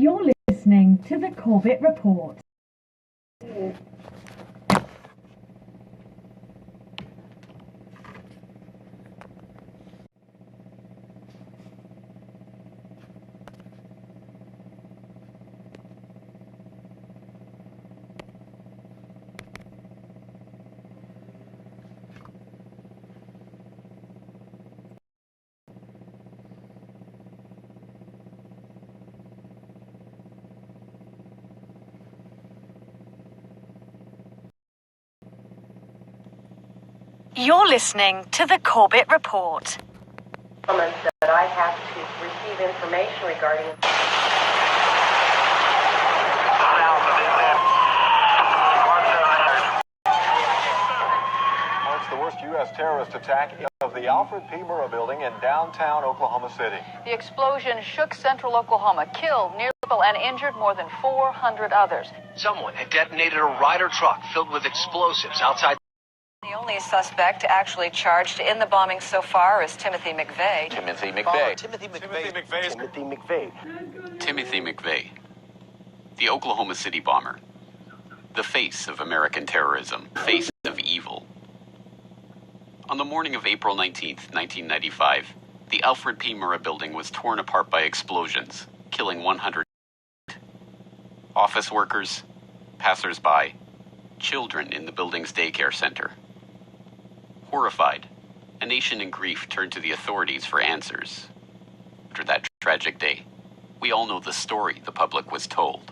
You're listening to the Corbett Report. You're listening to the Corbett Report. That I have to receive information regarding. Marks the worst U.S. terrorist attack of the Alfred P. Murrah building in downtown Oklahoma City. The explosion shook central Oklahoma, killed nearly and injured more than 400 others. Someone had detonated a Ryder truck filled with explosives outside. The only suspect actually charged in the bombing so far is Timothy McVeigh. Timothy McVeigh. Timothy McVeigh. Timothy McVeigh, the Oklahoma City bomber, the face of American terrorism, face of evil. On the morning of April 19th, 1995, the Alfred P. Murrah building was torn apart by explosions, killing 100 office workers, passers-by, children in the building's daycare center. Horrified, a nation in grief turned to the authorities for answers. After that tragic day, we all know the story the public was told.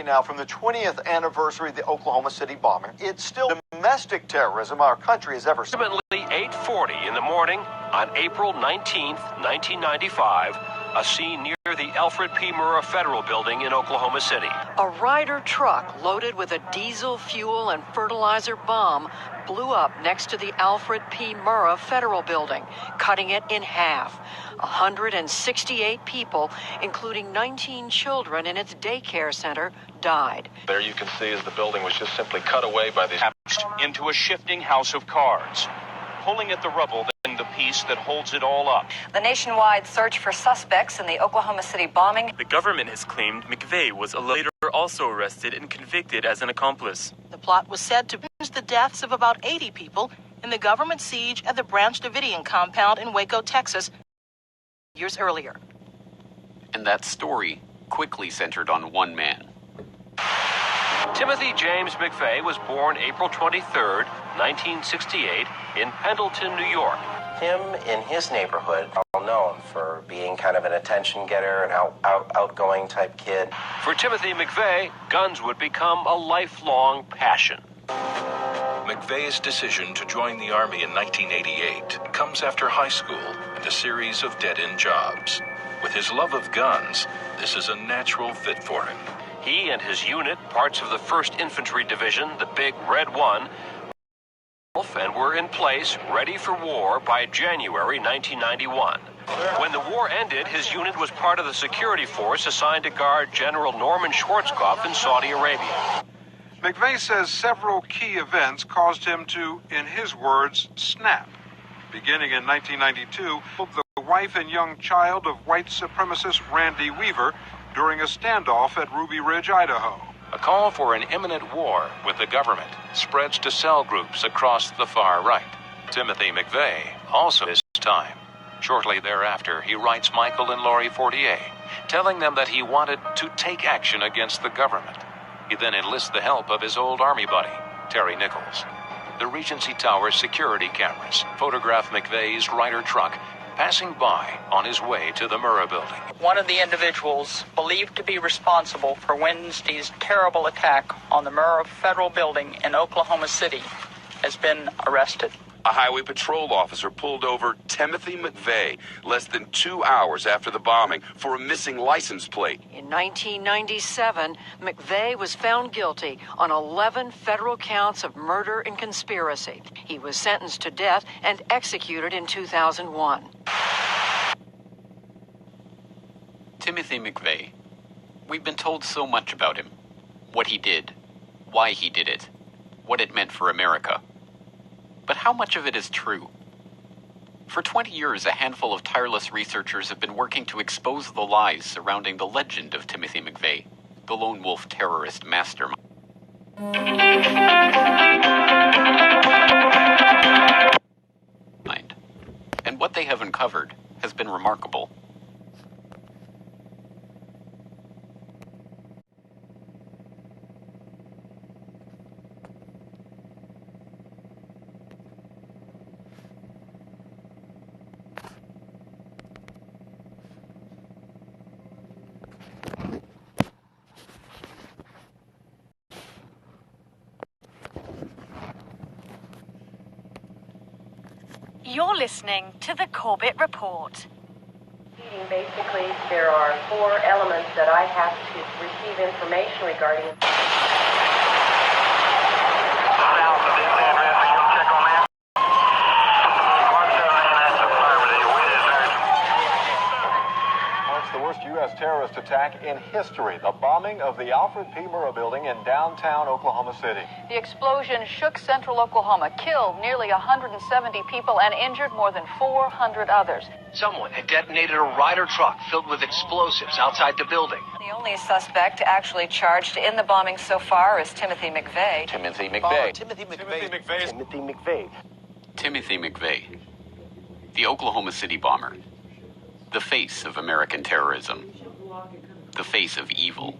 Now, from the 20th anniversary of the Oklahoma City bombing, it's still domestic terrorism our country has ever seen. Approximately 8:40 in the morning on April 19th, 1995, a scene near the Alfred P. Murrah Federal Building in Oklahoma City. A Ryder truck loaded with a diesel fuel and fertilizer bomb blew up next to the Alfred P. Murrah Federal Building, cutting it in half. 168 people, including 19 children in its daycare center, died. There you can see as the building was just simply cut away by these. Into a shifting house of cards, pulling at the rubble, then the piece that holds it all up. The nationwide search for suspects in the Oklahoma City bombing. The government has claimed McVeigh was later also arrested and convicted as an accomplice. The plot was said to avenge the deaths of about 80 people in the government siege at the Branch Davidian compound in Waco, Texas, years earlier. And that story quickly centered on one man. Timothy James McVeigh was born April 23rd, 1968, in Pendleton, New York. Him in his neighborhood, well known for being kind of an attention getter, an outgoing type kid. For Timothy McVeigh, guns would become a lifelong passion. McVeigh's decision to join the Army in 1988 comes after high school and a series of dead-end jobs. With his love of guns, this is a natural fit for him. He and his unit, parts of the 1st Infantry Division, the Big Red One, and were in place, ready for war by January 1991. When the war ended, his unit was part of the security force assigned to guard General Norman Schwarzkopf in Saudi Arabia. McVeigh says several key events caused him to, in his words, snap. Beginning in 1992, the wife and young child of white supremacist Randy Weaver during a standoff at Ruby Ridge, Idaho. A call for an imminent war with the government spreads to cell groups across the far right. Timothy McVeigh also his time. Shortly thereafter, he writes Michael and Lori Fortier, telling them that he wanted to take action against the government. He then enlists the help of his old Army buddy, Terry Nichols. The Regency Tower's security cameras photograph McVeigh's Ryder truck passing by on his way to the Murrah building. One of the individuals believed to be responsible for Wednesday's terrible attack on the Murrah Federal Building in Oklahoma City has been arrested. A highway patrol officer pulled over Timothy McVeigh less than 2 hours after the bombing for a missing license plate. In 1997, McVeigh was found guilty on 11 federal counts of murder and conspiracy. He was sentenced to death and executed in 2001. Timothy McVeigh. We've been told so much about him. What he did, why he did it, what it meant for America. But how much of it is true? For 20 years, a handful of tireless researchers have been working to expose the lies surrounding the legend of Timothy McVeigh, the lone wolf terrorist mastermind. And what they have uncovered has been remarkable. You're listening to the Corbett Report. Basically, there are 4 elements that I have to receive information regarding. Marks the worst U.S. terrorist attack in history, the bombing of the Alfred P. Murrah building in downtown Oklahoma City. The explosion shook central Oklahoma, killed nearly 170 people, and injured more than 400 others. Someone had detonated a ryder truck filled with explosives outside the building. The only suspect actually charged in the bombing so far is Timothy McVeigh. Timothy McVeigh. Timothy McVeigh. Timothy McVeigh. Timothy McVeigh, the Oklahoma City bomber, the face of American terrorism, the face of evil.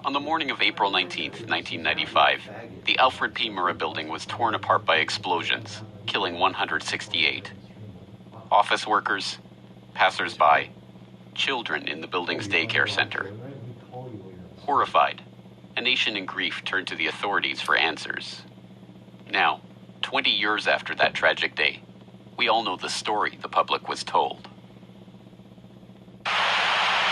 On the morning of April 19th, 1995, the Alfred P. Murrah building was torn apart by explosions, killing 168. Office workers, passers-by, children in the building's daycare center. Horrified, a nation in grief turned to the authorities for answers. Now, 20 years after that tragic day, we all know the story the public was told.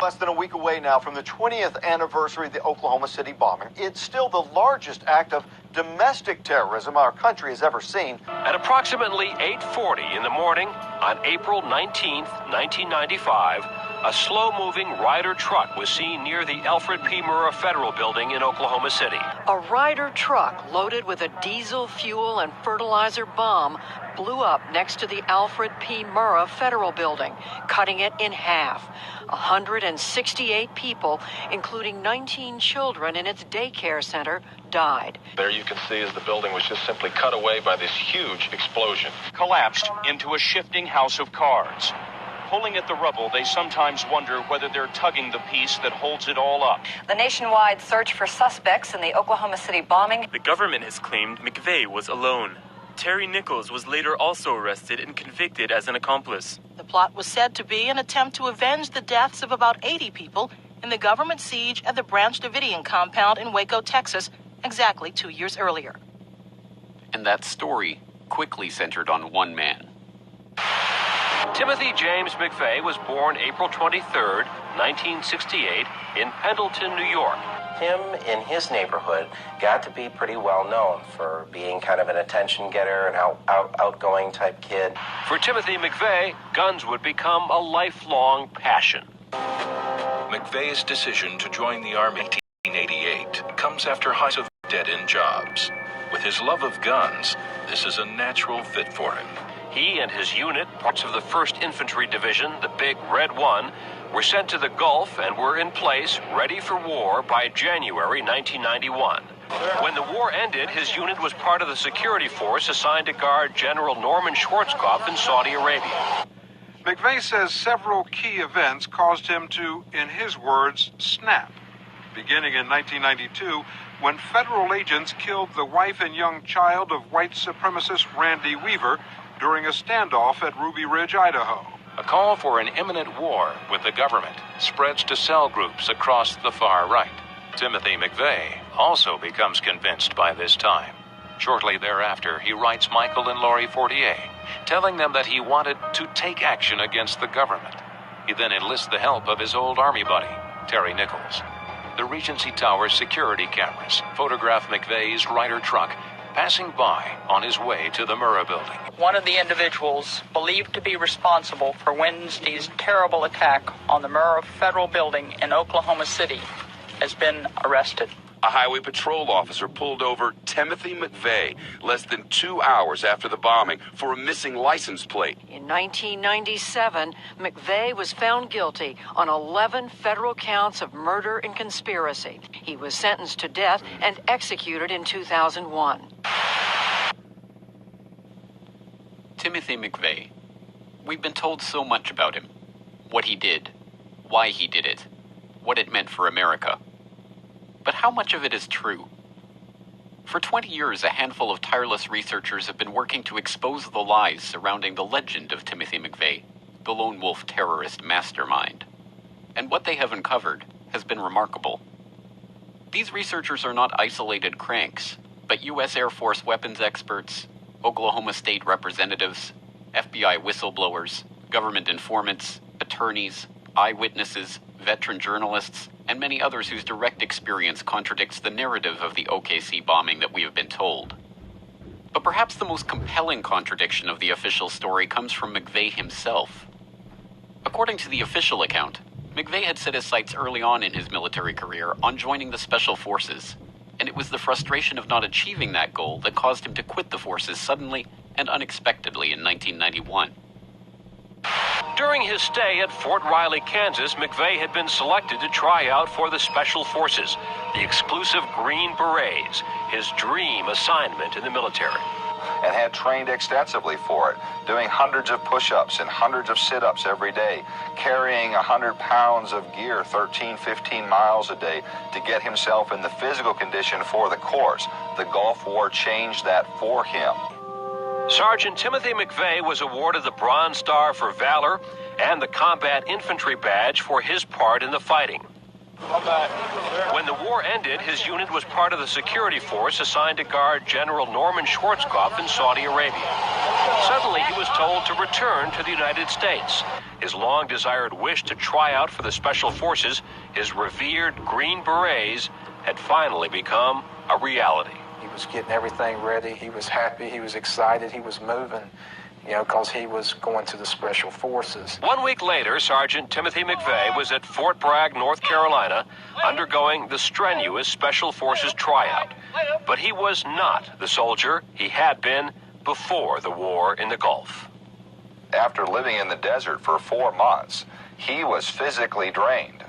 Less than a week away now from the 20th anniversary of the Oklahoma City bombing. It's still the largest act of domestic terrorism our country has ever seen. At approximately 8:40 in the morning on April 19th, 1995, a slow-moving Ryder truck was seen near the Alfred P. Murrah Federal Building in Oklahoma City. A Ryder truck loaded with a diesel fuel and fertilizer bomb blew up next to the Alfred P. Murrah Federal Building, cutting it in half. 168 people, including 19 children in its daycare center, died. There you can see as the building was just simply cut away by this huge explosion. Collapsed into a shifting house of cards. Pulling at the rubble, they sometimes wonder whether they're tugging the piece that holds it all up. The nationwide search for suspects in the Oklahoma City bombing. The government has claimed McVeigh was alone. Terry Nichols was later also arrested and convicted as an accomplice. The plot was said to be an attempt to avenge the deaths of about 80 people in the government siege at the Branch Davidian compound in Waco, Texas, exactly 2 years earlier. And that story quickly centered on one man. Timothy James McVeigh was born April 23rd, 1968, in Pendleton, New York. Him in his neighborhood got to be pretty well known for being kind of an attention getter and outgoing type kid. For Timothy McVeigh, guns would become a lifelong passion. McVeigh's decision to join the Army in 1988 comes after hundreds of dead-end jobs. With his love of guns, this is a natural fit for him. He and his unit, parts of the 1st Infantry Division, the Big Red One, were sent to the Gulf and were in place, ready for war, by January 1991. When the war ended, his unit was part of the security force assigned to guard General Norman Schwarzkopf in Saudi Arabia. McVeigh says several key events caused him to, in his words, snap. Beginning in 1992, when federal agents killed the wife and young child of white supremacist Randy Weaver during a standoff at Ruby Ridge, Idaho. A call for an imminent war with the government spreads to cell groups across the far right. Timothy McVeigh also becomes convinced by this time. Shortly thereafter, he writes Michael and Lori Fortier, telling them that he wanted to take action against the government. He then enlists the help of his old Army buddy, Terry Nichols. The Regency Tower's security cameras photograph McVeigh's Ryder truck passing by on his way to the Murrah building. One of the individuals believed to be responsible for Wednesday's terrible attack on the Murrah Federal Building in Oklahoma City has been arrested. a highway patrol officer pulled over Timothy McVeigh less than 2 hours after the bombing for a missing license plate. In 1997, McVeigh was found guilty on 11 federal counts of murder and conspiracy. He was sentenced to death and executed in 2001. Timothy McVeigh. We've been told so much about him. What he did, why he did it, what it meant for America. But how much of it is true? For 20 years, a handful of tireless researchers have been working to expose the lies surrounding the legend of Timothy McVeigh, the lone wolf terrorist mastermind. And what they have uncovered has been remarkable. These researchers are not isolated cranks, but U.S. Air Force weapons experts, Oklahoma state representatives, FBI whistleblowers, government informants, attorneys, eyewitnesses, veteran journalists, and many others whose direct experience contradicts the narrative of the OKC bombing that we have been told. But perhaps the most compelling contradiction of the official story comes from McVeigh himself. According to the official account, McVeigh had set his sights early on in his military career on joining the Special Forces, and it was the frustration of not achieving that goal that caused him to quit the forces suddenly and unexpectedly in 1991. During his stay at Fort Riley, Kansas, McVeigh had been selected to try out for the Special Forces, the exclusive Green Berets, his dream assignment in the military. And had trained extensively for it, doing hundreds of push-ups and hundreds of sit-ups every day, carrying 100 pounds of gear 13, 15 miles a day to get himself in the physical condition for the course. The Gulf War changed that for him. Sergeant Timothy McVeigh was awarded the Bronze Star for Valor and the Combat Infantry Badge for his part in the fighting. When the war ended, his unit was part of the security force assigned to guard General Norman Schwarzkopf in Saudi Arabia. Suddenly, he was told to return to the United States. His long-desired wish to try out for the Special Forces, his revered Green Berets, had finally become a reality. He was getting everything ready. He was happy. He was excited. He was moving, because he was going to the Special Forces. 1 week later, Sergeant Timothy McVeigh was at Fort Bragg, North Carolina, undergoing the strenuous Special Forces tryout. But he was not the soldier he had been before the war in the Gulf. After living in the desert for 4 months, he was physically drained,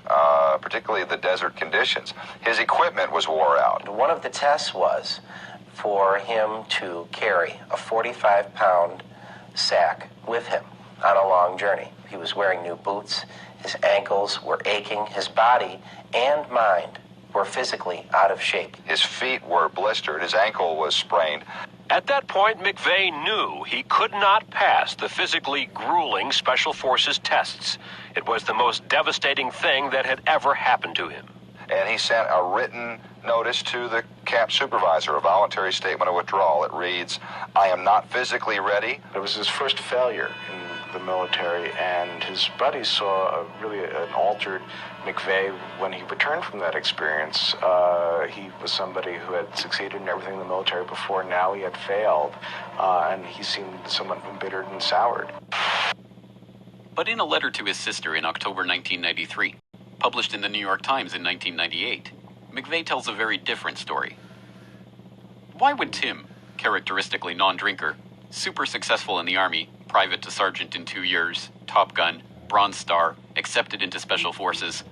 particularly the desert conditions. His equipment was wore out. One of the tests was for him to carry a 45-pound sack with him on a long journey. He was wearing new boots. His ankles were aching. His body and mind were physically out of shape. His feet were blistered. His ankle was sprained. At that point, McVeigh knew he could not pass the physically grueling Special Forces tests. It was the most devastating thing that had ever happened to him. And he sent a written notice to the camp supervisor, a voluntary statement of withdrawal. It reads, "I am not physically ready." It was his first failure in the military, and his buddies saw really an altered McVeigh when he returned from that experience. He was somebody who had succeeded in everything in the military before. Now he had failed, and he seemed somewhat embittered and soured. But in a letter to his sister in October 1993, published in the New York Times in 1998, McVeigh tells a very different story. Why would Tim, characteristically non-drinker, super successful in the Army, private to sergeant in 2 years, Top Gun, Bronze Star, accepted into Special Forces,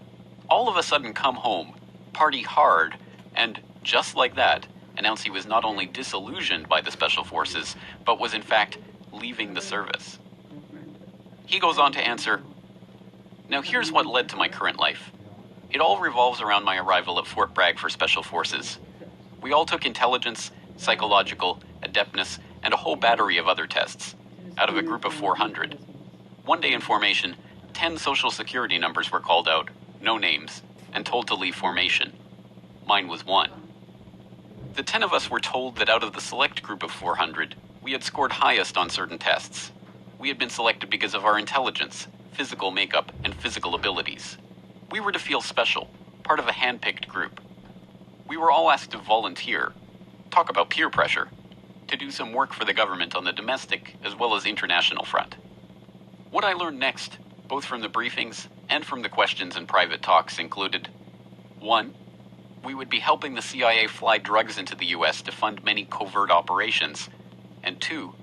all of a sudden come home, party hard, and, just like that, announce he was not only disillusioned by the Special Forces, but was in fact leaving the service? He goes on to answer, "Now here's what led to my current life. It all revolves around my arrival at Fort Bragg for Special Forces. We all took intelligence, psychological, adeptness, and a whole battery of other tests, out of a group of 400. One day in formation, 10 social security numbers were called out, no names, and told to leave formation. Mine was one. The 10 of us were told that out of the select group of 400, we had scored highest on certain tests. We had been selected because of our intelligence, physical makeup, and physical abilities. We were to feel special, part of a hand-picked group. We were all asked to volunteer, talk about peer pressure, to do some work for the government on the domestic as well as international front. What I learned next, both from the briefings and from the questions and private talks, included 1. we would be helping the CIA fly drugs into the U.S. to fund many covert operations. And 2,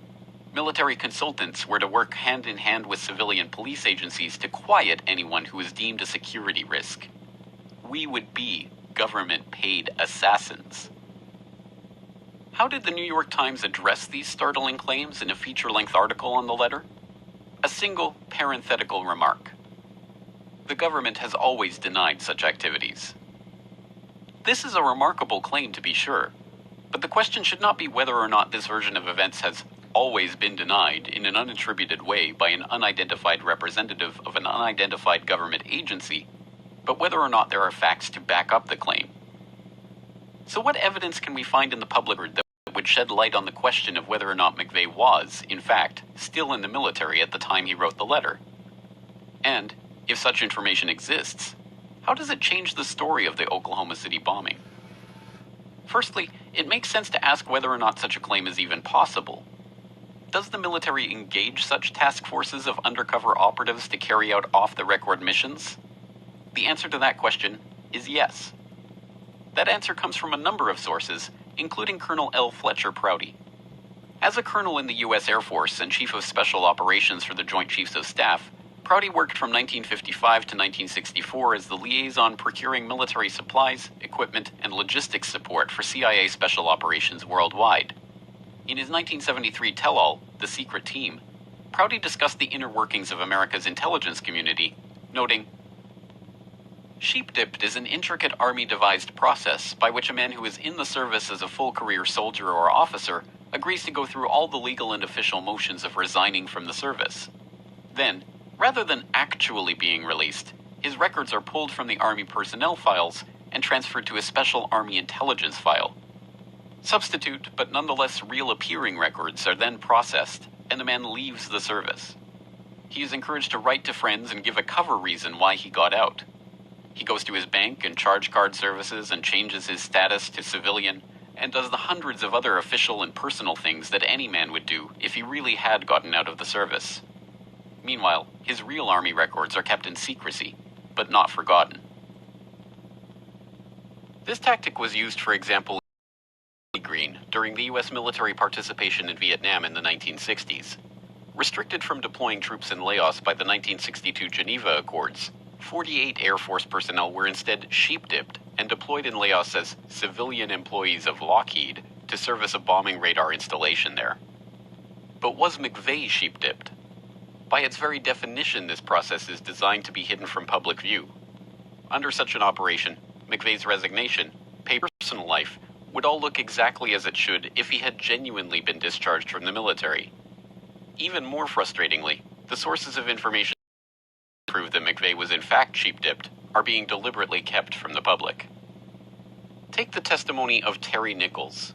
military consultants were to work hand in hand with civilian police agencies to quiet anyone who was deemed a security risk. We would be government-paid assassins. How did the New York Times address these startling claims in a feature-length article on the letter? A single parenthetical remark. The government has always denied such activities. This is a remarkable claim, to be sure, but the question should not be whether or not this version of events has always been denied in an unattributed way by an unidentified representative of an unidentified government agency, but whether or not there are facts to back up the claim. So what evidence can we find in the public record that would shed light on the question of whether or not McVeigh was, in fact, still in the military at the time he wrote the letter? And, if such information exists, how does it change the story of the Oklahoma City bombing? Firstly, it makes sense to ask whether or not such a claim is even possible. Does the military engage such task forces of undercover operatives to carry out off-the-record missions? The answer to that question is yes. That answer comes from a number of sources, including Colonel L. Fletcher Prouty. As a colonel in the U.S. Air Force and Chief of Special Operations for the Joint Chiefs of Staff, Prouty worked from 1955 to 1964 as the liaison procuring military supplies, equipment, and logistics support for CIA Special Operations worldwide. In his 1973 tell-all, The Secret Team, Prouty discussed the inner workings of America's intelligence community, noting, "Sheep-dipped is an intricate Army-devised process by which a man who is in the service as a full-career soldier or officer agrees to go through all the legal and official motions of resigning from the service. Then, rather than actually being released, his records are pulled from the Army personnel files and transferred to a special Army intelligence file. Substitute, but nonetheless real-appearing records are then processed, and the man leaves the service. He is encouraged to write to friends and give a cover reason why he got out. He goes to his bank and charge card services and changes his status to civilian, and does the hundreds of other official and personal things that any man would do if he really had gotten out of the service. Meanwhile, his real Army records are kept in secrecy, but not forgotten." This tactic was used, for example, in Green during the U.S. military participation in Vietnam in the 1960s. Restricted from deploying troops in Laos by the 1962 Geneva Accords, 48 Air Force personnel were instead sheep-dipped and deployed in Laos as civilian employees of Lockheed to service a bombing radar installation there. But was McVeigh sheep-dipped? By its very definition, this process is designed to be hidden from public view. Under such an operation, McVeigh's resignation, personal life, would all look exactly as it should if he had genuinely been discharged from the military. Even more frustratingly, the sources of information that prove that McVeigh was in fact sheep-dipped are being deliberately kept from the public. Take the testimony of Terry Nichols.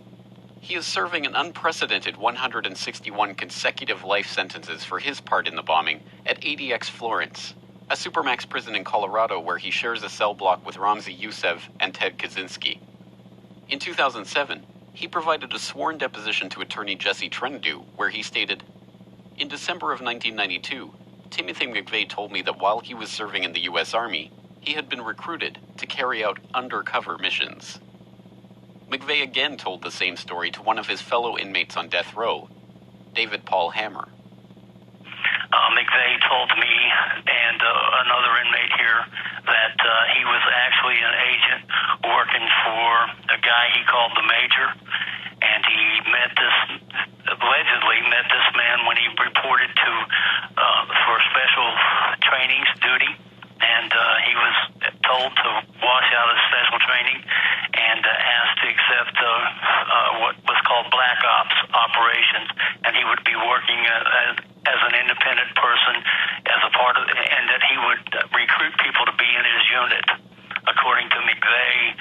He is serving an unprecedented 161 consecutive life sentences for his part in the bombing at ADX Florence, a supermax prison in Colorado where he shares a cell block with Ramzi Youssef and Ted Kaczynski. In 2007, he provided a sworn deposition to attorney Jesse Trendue where he stated, "In December of 1992, Timothy McVeigh told me that while he was serving in the U.S. Army, he had been recruited to carry out undercover missions." McVeigh again told the same story to one of his fellow inmates on death row, David Paul Hammer. McVeigh told me and another inmate here that he was actually an agent working for a guy he called the Major, and he allegedly met this man when he reported to for special trainings duty, and he was told to wash out his special training and asked to accept what was called black ops operations, and he would be working as an independent person as a part of, and that he would recruit people to be in his unit. According to McVeigh,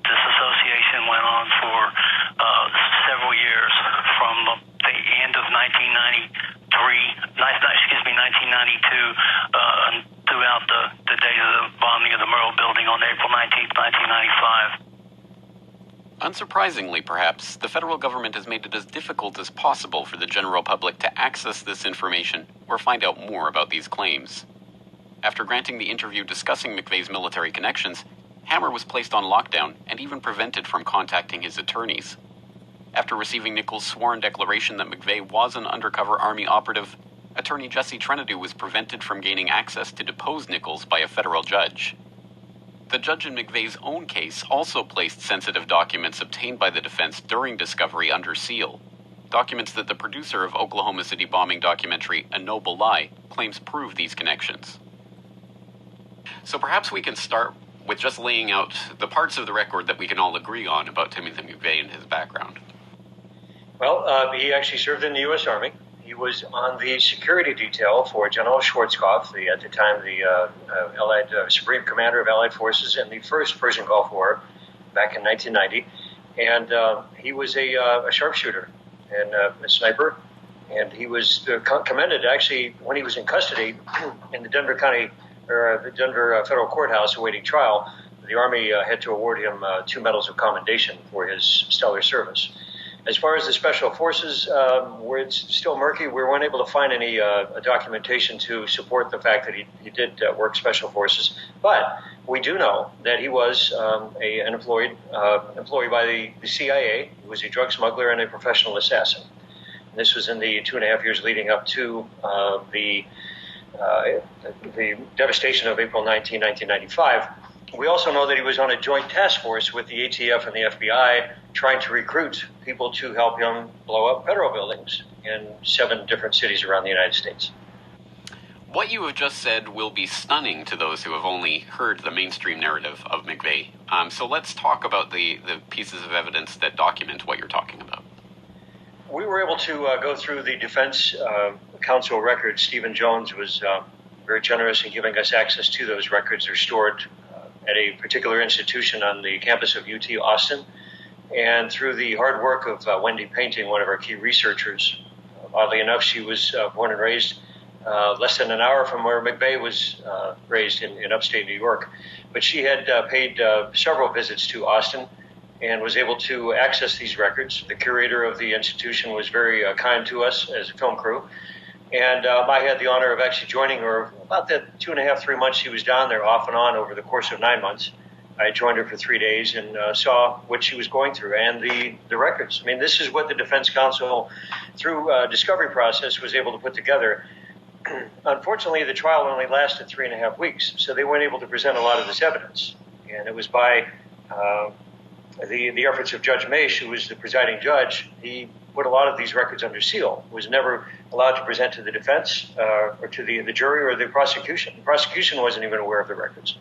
this association went on for several years, from the end of 1992 throughout the days of the bombing of the Murrah building on April 19, 1995. Unsurprisingly, perhaps, the federal government has made it as difficult as possible for the general public to access this information or find out more about these claims. After granting the interview discussing McVeigh's military connections, Hammer was placed on lockdown and even prevented from contacting his attorneys. After receiving Nichols' sworn declaration that McVeigh was an undercover Army operative, attorney Jesse Trentadue was prevented from gaining access to depose Nichols by a federal judge. The judge in McVeigh's own case also placed sensitive documents obtained by the defense during discovery under seal, documents that the producer of Oklahoma City bombing documentary A Noble Lie claims prove these connections. So perhaps we can start with just laying out the parts of the record that we can all agree on about Timothy McVeigh and his background. Well, he actually served in the U.S. Army. He was on the security detail for General Schwarzkopf, at the time the Supreme Commander of Allied Forces in the first Persian Gulf War back in 1990. And he was a sharpshooter and a sniper. And he was commended, actually, when he was in custody in the Denver Federal Courthouse awaiting trial. The Army had to award him 2 medals of commendation for his stellar service. As far as the Special Forces, where it's still murky, we weren't able to find any documentation to support the fact that he did work Special Forces. But we do know that he was an employee by the CIA. He was a drug smuggler and a professional assassin. And this was in the 2.5 years leading up to the devastation of April 19, 1995. We also know that he was on a joint task force with the ATF and the FBI trying to recruit people to help him blow up federal buildings in 7 different cities around the United States. What you have just said will be stunning to those who have only heard the mainstream narrative of McVeigh. So let's talk about the pieces of evidence that document what you're talking about. We were able to go through the defense counsel records. Stephen Jones was very generous in giving us access to those records. They're stored at a particular institution on the campus of UT Austin. And through the hard work of Wendy Painting, one of our key researchers, oddly enough, she was born and raised less than an hour from where McVeigh was raised in upstate New York. But she had paid several visits to Austin and was able to access these records. The curator of the institution was very kind to us as a film crew. And I had the honor of actually joining her about the 2.5, 3 months she was down there, off and on over the course of 9 months. I joined her for 3 days and saw what she was going through and the records. I mean, this is what the defense counsel, through discovery process, was able to put together. Unfortunately, the trial only lasted 3.5 weeks, so they weren't able to present a lot of this evidence. And it was by the efforts of Judge Mace, who was the presiding judge. He put a lot of these records under seal, was never allowed to present to the defense or to the jury or the prosecution. The prosecution wasn't even aware of the records.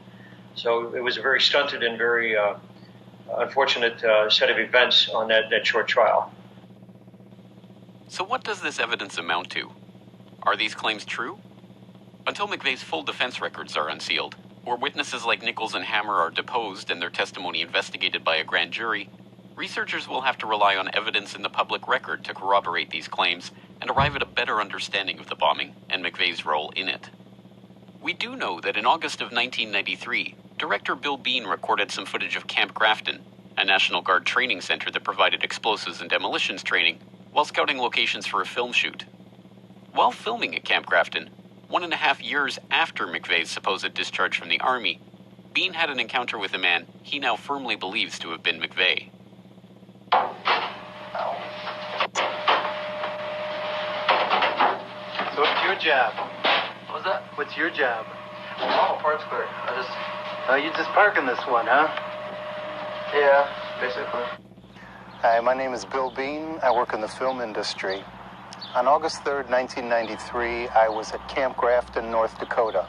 So it was a very stunted and very unfortunate set of events on that short trial. So what does this evidence amount to? Are these claims true? Until McVeigh's full defense records are unsealed, or witnesses like Nichols and Hammer are deposed and their testimony investigated by a grand jury, researchers will have to rely on evidence in the public record to corroborate these claims and arrive at a better understanding of the bombing and McVeigh's role in it. We do know that in August of 1993, director Bill Bean recorded some footage of Camp Grafton, a National Guard training center that provided explosives and demolitions training, while scouting locations for a film shoot. While filming at Camp Grafton, 1.5 years after McVeigh's supposed discharge from the Army, Bean had an encounter with a man he now firmly believes to have been McVeigh. So what's your job? What's that? What's your job? Oh, parts clerk. You just parking this one, huh? Yeah, basically. Hi, my name is Bill Bean. I work in the film industry. On August 3rd, 1993, I was at Camp Grafton, North Dakota.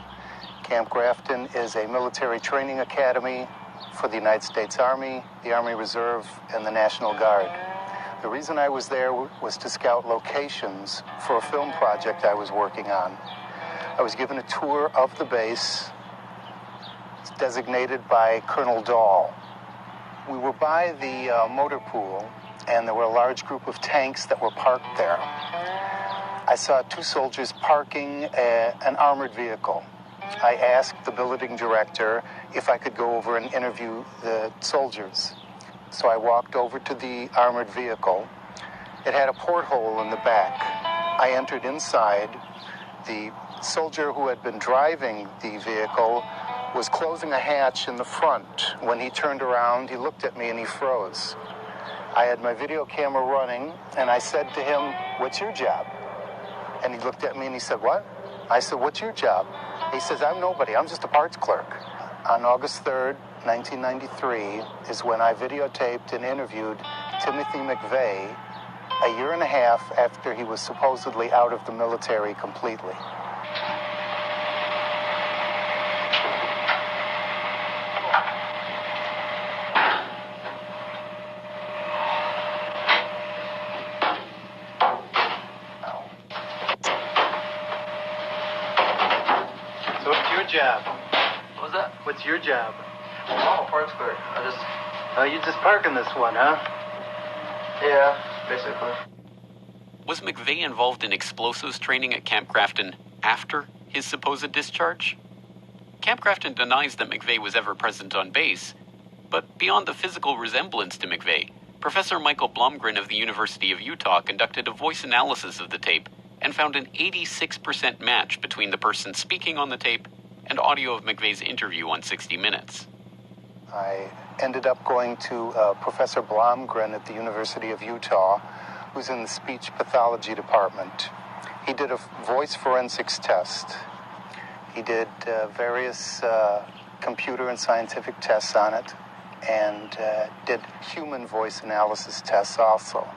Camp Grafton is a military training academy for the United States Army, the Army Reserve, and the National Guard. The reason I was there was to scout locations for a film project I was working on. I was given a tour of the base. It's designated by Colonel Dahl. We were by the motor pool, and there were a large group of tanks that were parked there. I saw 2 soldiers parking an armored vehicle. I asked the billeting director if I could go over and interview the soldiers. So I walked over to the armored vehicle. It had a porthole in the back. I entered inside. The soldier who had been driving the vehicle was closing a hatch in the front. When he turned around, he looked at me and he froze. I had my video camera running, and I said to him, "What's your job?" And he looked at me and he said, "What?" I said, "What's your job?" He says, "I'm nobody. I'm just a parts clerk." On August 3rd, 1993, is when I videotaped and interviewed Timothy McVeigh a year and a half after he was supposedly out of the military completely. So what's your job? What was that? What's your job? I'm a parts clerk. Oh, you just parking this one, huh? Yeah, basically. Was McVeigh involved in explosives training at Camp Grafton after his supposed discharge? Camp Grafton denies that McVeigh was ever present on base, but beyond the physical resemblance to McVeigh, Professor Michael Blomgren of the University of Utah conducted a voice analysis of the tape and found an 86% match between the person speaking on the tape and audio of McVeigh's interview on 60 Minutes. I ended up going to Professor Blomgren at the University of Utah, who's in the speech pathology department. He did a voice forensics test. He did various computer and scientific tests on it, and did human voice analysis tests also.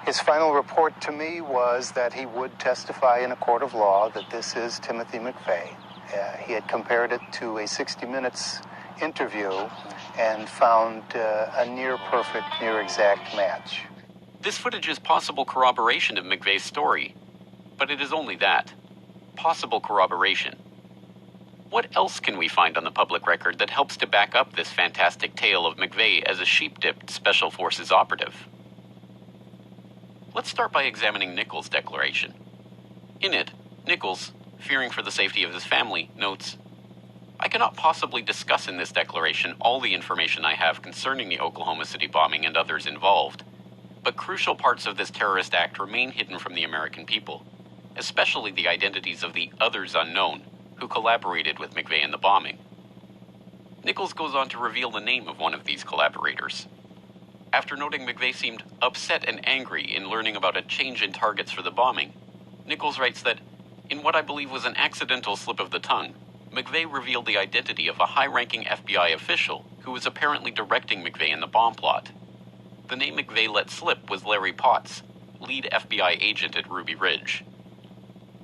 His final report to me was that he would testify in a court of law that this is Timothy McVeigh. He had compared it to a 60 Minutes interview and found a near-perfect, near-exact match. This footage is possible corroboration of McVeigh's story, but it is only that. Possible corroboration. What else can we find on the public record that helps to back up this fantastic tale of McVeigh as a sheep-dipped Special Forces operative? Let's start by examining Nichols' declaration. In it, Nichols, fearing for the safety of his family, notes, "I cannot possibly discuss in this declaration all the information I have concerning the Oklahoma City bombing and others involved, but crucial parts of this terrorist act remain hidden from the American people, especially the identities of the others unknown who collaborated with McVeigh in the bombing." Nichols goes on to reveal the name of one of these collaborators. After noting McVeigh seemed upset and angry in learning about a change in targets for the bombing, Nichols writes that, in what I believe was an accidental slip of the tongue, McVeigh revealed the identity of a high-ranking FBI official who was apparently directing McVeigh in the bomb plot. The name McVeigh let slip was Larry Potts, lead FBI agent at Ruby Ridge.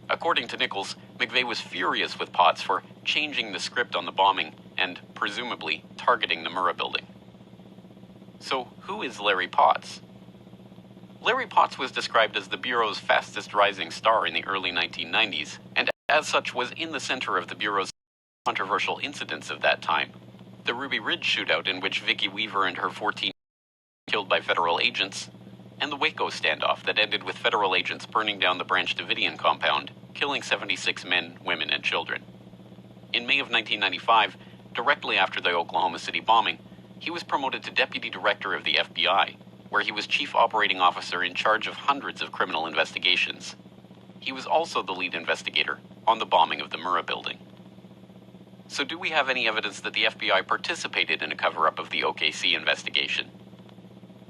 According to Nichols, McVeigh was furious with Potts for changing the script on the bombing and, presumably, targeting the Murrah building. So, who is Larry Potts? Larry Potts was described as the Bureau's fastest rising star in the early 1990s, and as such was in the center of the Bureau's controversial incidents of that time. The Ruby Ridge shootout in which Vicki Weaver and her 14 were killed by federal agents, and the Waco standoff that ended with federal agents burning down the Branch Davidian compound, killing 76 men, women, and children. In May of 1995, directly after the Oklahoma City bombing, he was promoted to Deputy Director of the FBI, where he was Chief Operating Officer in charge of hundreds of criminal investigations. He was also the lead investigator on the bombing of the Murrah building. So do we have any evidence that the FBI participated in a cover-up of the OKC investigation?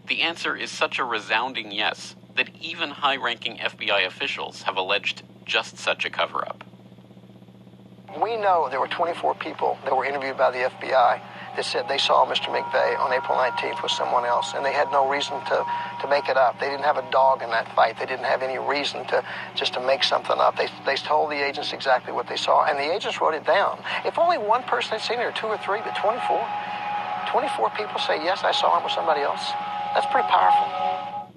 The answer is such a resounding yes that even high-ranking FBI officials have alleged just such a cover-up. We know there were 24 people that were interviewed by the FBI that said they saw Mr. McVeigh on April 19th with someone else, and they had no reason to make it up. They didn't have a dog in that fight. They didn't have any reason to make something up. They told the agents exactly what they saw, and the agents wrote it down. If only one person had seen it, or two or three, but 24 people say, yes, I saw him with somebody else. That's pretty powerful.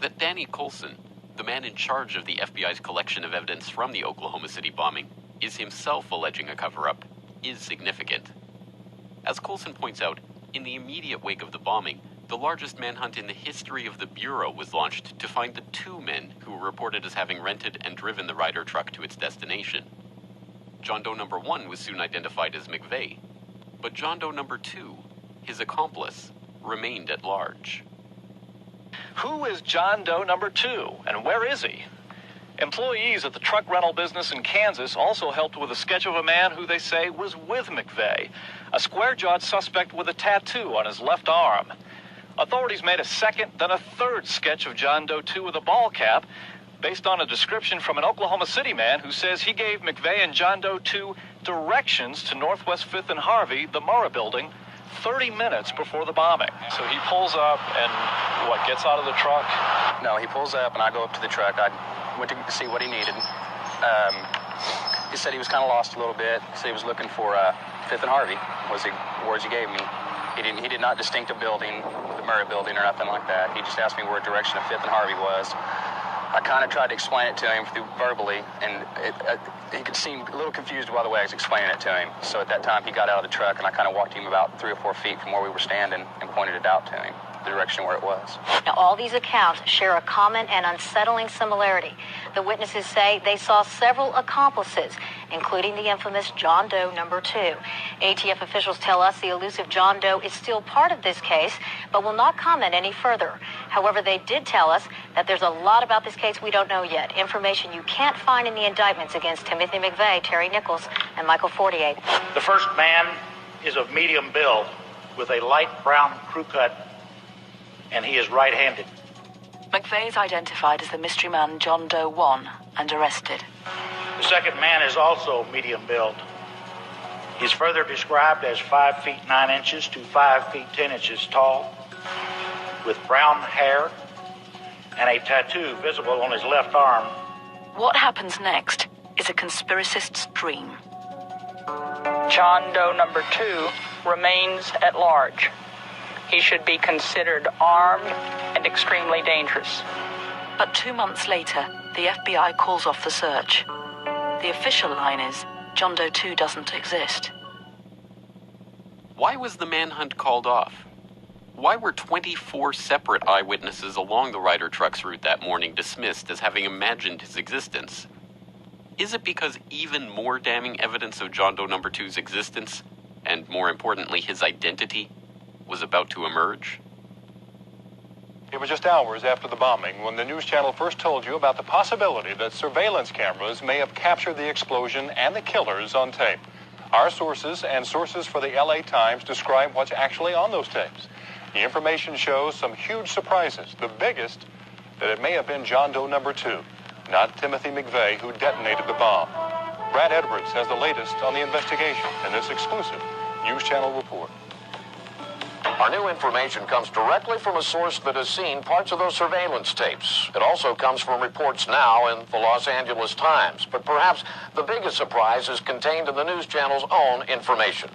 That Danny Coulson, the man in charge of the FBI's collection of evidence from the Oklahoma City bombing, is himself alleging a cover-up, is significant. As Coulson points out, in the immediate wake of the bombing, the largest manhunt in the history of the Bureau was launched to find the two men who were reported as having rented and driven the Ryder truck to its destination. John Doe number 1 was soon identified as McVeigh, but John Doe number 2, his accomplice, remained at large. Who is John Doe number 2, and where is he? Employees at the truck rental business in Kansas also helped with a sketch of a man who they say was with McVeigh, a square-jawed suspect with a tattoo on his left arm. Authorities made a second, then a third sketch of John Doe 2 with a ball cap, based on a description from an Oklahoma City man who says he gave McVeigh and John Doe 2 directions to Northwest 5th and Harvey, the Murrah building, 30 minutes before the bombing. So he pulls up and, gets out of the truck? No, he pulls up and I go up to the truck. I went to see what he needed. He said he was kind of lost a little bit. He said he was looking for 5th and Harvey, was the words he gave me. He did not distinct a building, the Murrah building or nothing like that. He just asked me where direction of 5th and Harvey was. I kind of tried to explain it to him verbally, and he could seem a little confused by the way I was explaining it to him. So at that time, he got out of the truck, and I kind of walked him about 3 or 4 feet from where we were standing and pointed it out to him, the direction where it was. Now, all these accounts share a common and unsettling similarity. The witnesses say they saw several accomplices, including the infamous John Doe number 2. ATF officials tell us the elusive John Doe is still part of this case, but will not comment any further. However, they did tell us that there's a lot about this case we don't know yet, information you can't find in the indictments against Timothy McVeigh, Terry Nichols, and Michael 48. The first man is of medium build with a light brown crew cut, and he is right-handed. McVeigh is identified as the mystery man John Doe 1 and arrested. The second man is also medium build. He's further described as 5 feet 9 inches to 5 feet 10 inches tall, with brown hair and a tattoo visible on his left arm. What happens next is a conspiracist's dream. John Doe number 2 remains at large. He should be considered armed and extremely dangerous. But 2 months later, the FBI calls off the search. The official line is, John Doe 2 doesn't exist. Why was the manhunt called off? Why were 24 separate eyewitnesses along the Ryder truck's route that morning dismissed as having imagined his existence? Is it because even more damning evidence of John Doe number 2's existence, and more importantly his identity, was about to emerge? It was just hours after the bombing when the news channel first told you about the possibility that surveillance cameras may have captured the explosion and the killers on tape. Our sources and sources for the LA Times describe what's actually on those tapes. The information shows some huge surprises, the biggest, that it may have been John Doe number 2, not Timothy McVeigh, who detonated the bomb. Brad Edwards has the latest on the investigation in this exclusive News Channel report. Our new information comes directly from a source that has seen parts of those surveillance tapes. It also comes from reports now in the Los Angeles Times. But perhaps the biggest surprise is contained in the news channel's own information.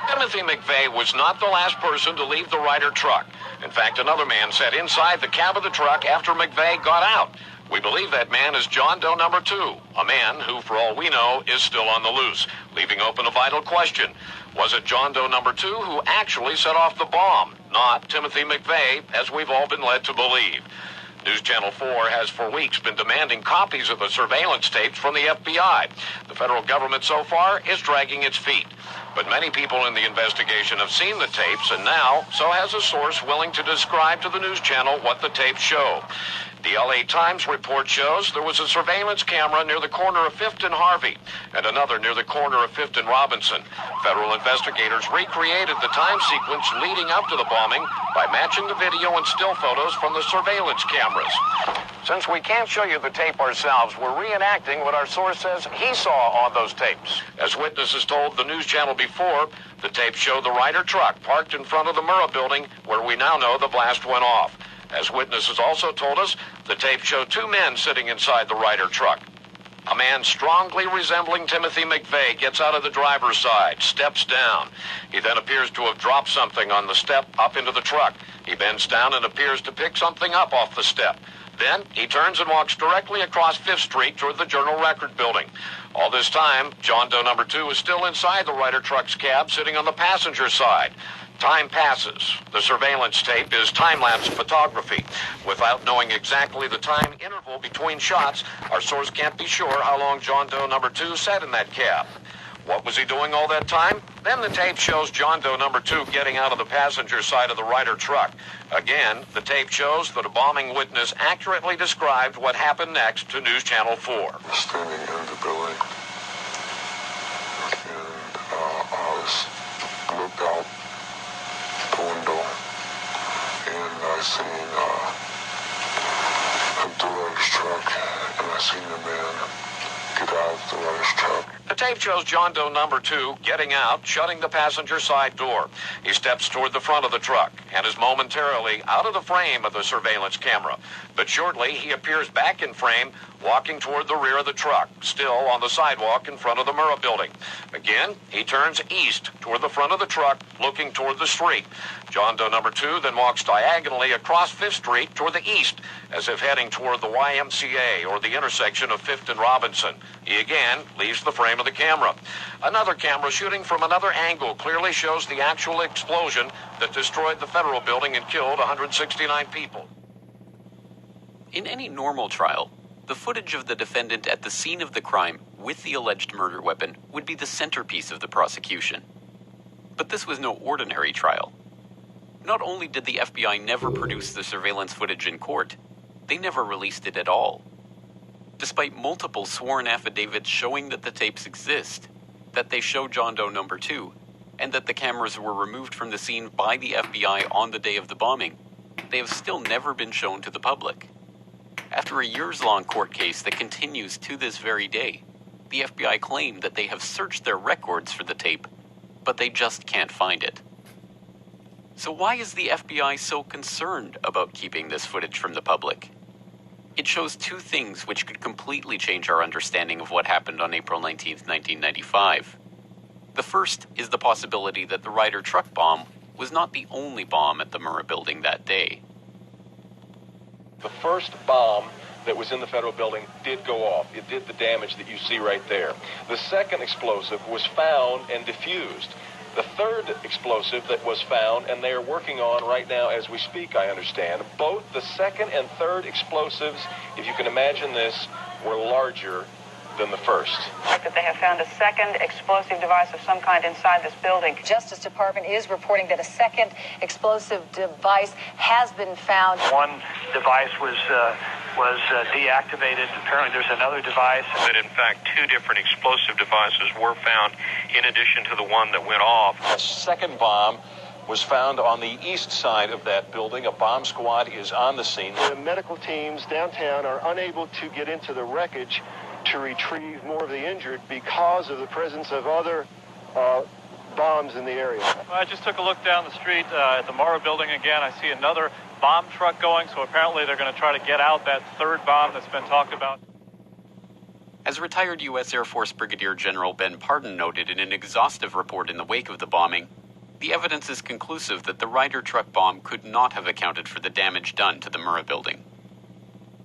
Timothy McVeigh was not the last person to leave the Ryder truck. In fact, another man sat inside the cab of the truck after McVeigh got out. We believe that man is John Doe number 2, a man who, for all we know, is still on the loose, leaving open a vital question. Was it John Doe number 2 who actually set off the bomb, not Timothy McVeigh, as we've all been led to believe? News Channel 4 has for weeks been demanding copies of the surveillance tapes from the FBI. The federal government so far is dragging its feet. But many people in the investigation have seen the tapes, and now so has a source willing to describe to the news channel what the tapes show. The LA Times report shows there was a surveillance camera near the corner of 5th and Harvey and another near the corner of 5th and Robinson. Federal investigators recreated the time sequence leading up to the bombing by matching the video and still photos from the surveillance cameras. Since we can't show you the tape ourselves, we're reenacting what our source says he saw on those tapes. As witnesses told the news channel before, the tapes show the Ryder truck parked in front of the Murrah building where we now know the blast went off. As witnesses also told us, the tape showed 2 men sitting inside the Ryder truck. A man strongly resembling Timothy McVeigh gets out of the driver's side, steps down. He then appears to have dropped something on the step up into the truck. He bends down and appears to pick something up off the step. Then he turns and walks directly across 5th Street toward the Journal Record building. All this time, John Doe number 2 is still inside the Ryder truck's cab, sitting on the passenger side. Time passes. The surveillance tape is time-lapse photography. Without knowing exactly the time interval between shots, our source can't be sure how long John Doe number 2 sat in that cab. What was he doing all that time? Then the tape shows John Doe number 2 getting out of the passenger side of the Ryder truck. Again, the tape shows that a bombing witness accurately described what happened next to News Channel 4. Standing in the building, and I looked out the window, and I seen the Ryder's truck, and I seen the man get out of the Ryder's truck. The tape shows John Doe number 2 getting out, shutting the passenger side door. He steps toward the front of the truck and is momentarily out of the frame of the surveillance camera. But shortly, he appears back in frame, walking toward the rear of the truck, still on the sidewalk in front of the Murrah building. Again, he turns east toward the front of the truck, looking toward the street. John Doe number 2 then walks diagonally across 5th Street toward the east, as if heading toward the YMCA or the intersection of 5th and Robinson. He again leaves the frame of the camera. Another camera shooting from another angle clearly shows the actual explosion that destroyed the federal building and killed 169 people. In any normal trial, the footage of the defendant at the scene of the crime with the alleged murder weapon would be the centerpiece of the prosecution. But this was no ordinary trial. Not only did the FBI never produce the surveillance footage in court, they never released it at all. Despite multiple sworn affidavits showing that the tapes exist, that they show John Doe number 2, and that the cameras were removed from the scene by the FBI on the day of the bombing, they have still never been shown to the public. After a years-long court case that continues to this very day, the FBI claim that they have searched their records for the tape, but they just can't find it. So why is the FBI so concerned about keeping this footage from the public? It shows two things which could completely change our understanding of what happened on April 19, 1995. The first is the possibility that the Ryder truck bomb was not the only bomb at the Murrah building that day. The first bomb that was in the federal building did go off. It did the damage that you see right there. The second explosive was found and diffused. The third explosive that was found, and they are working on right now as we speak, I understand, both the second and third explosives, if you can imagine this, were larger than the first. The fact that they have found a second explosive device of some kind inside this building. Justice Department is reporting that a second explosive device has been found. One device was deactivated. Apparently there's another device. That in fact two different explosive devices were found in addition to the one that went off. A second bomb was found on the east side of that building. A bomb squad is on the scene. The medical teams downtown are unable to get into the wreckage to retrieve more of the injured because of the presence of other bombs in the area. I just took a look down the street at the Murrah building again. I see another bomb truck going, so apparently they're going to try to get out that third bomb that's been talked about. As retired U.S. Air Force Brigadier General Ben Pardon noted in an exhaustive report in the wake of the bombing, the evidence is conclusive that the Ryder truck bomb could not have accounted for the damage done to the Murrah building.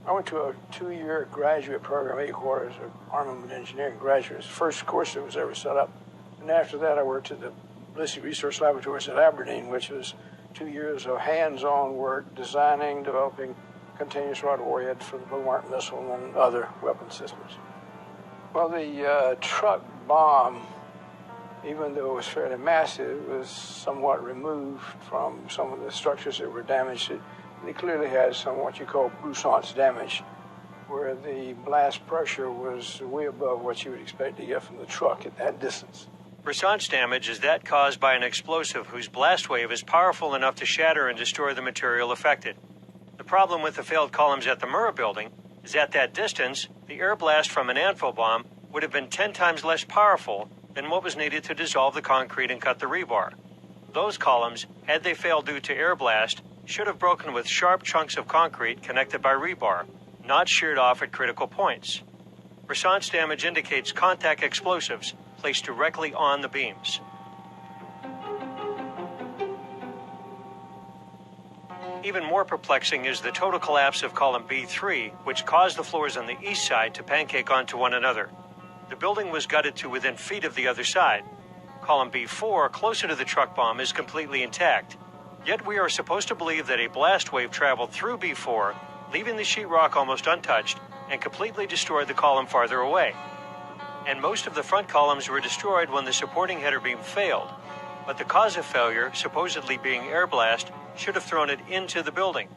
I went to a 2-year graduate program, 8 quarters of armament engineering graduate. It's the first course that was ever set up. And after that, I worked at the Ballistic Research Laboratories at Aberdeen, which was 2 years of hands-on work, designing, developing continuous rod warheads for the Blue Mark missile and other weapon systems. Well, the truck bomb, even though it was fairly massive, was somewhat removed from some of the structures that were damaged. It clearly had some what you call broussance damage, where the blast pressure was way above what you would expect to get from the truck at that distance. Broussance damage is that caused by an explosive whose blast wave is powerful enough to shatter and destroy the material affected. The problem with the failed columns at the Murrah building is at that distance, the air blast from an anvil bomb would have been 10 times less powerful than what was needed to dissolve the concrete and cut the rebar. Those columns, had they failed due to air blast, should have broken with sharp chunks of concrete connected by rebar, not sheared off at critical points. Broussance damage indicates contact explosives placed directly on the beams. Even more perplexing is the total collapse of column B3, which caused the floors on the east side to pancake onto one another. The building was gutted to within feet of the other side. Column B4, closer to the truck bomb, is completely intact. Yet we are supposed to believe that a blast wave traveled through B4, leaving the sheetrock almost untouched, and completely destroyed the column farther away. and most of the front columns were destroyed when the supporting header beam failed. But the cause of failure, supposedly being air blast, should have thrown it into the building.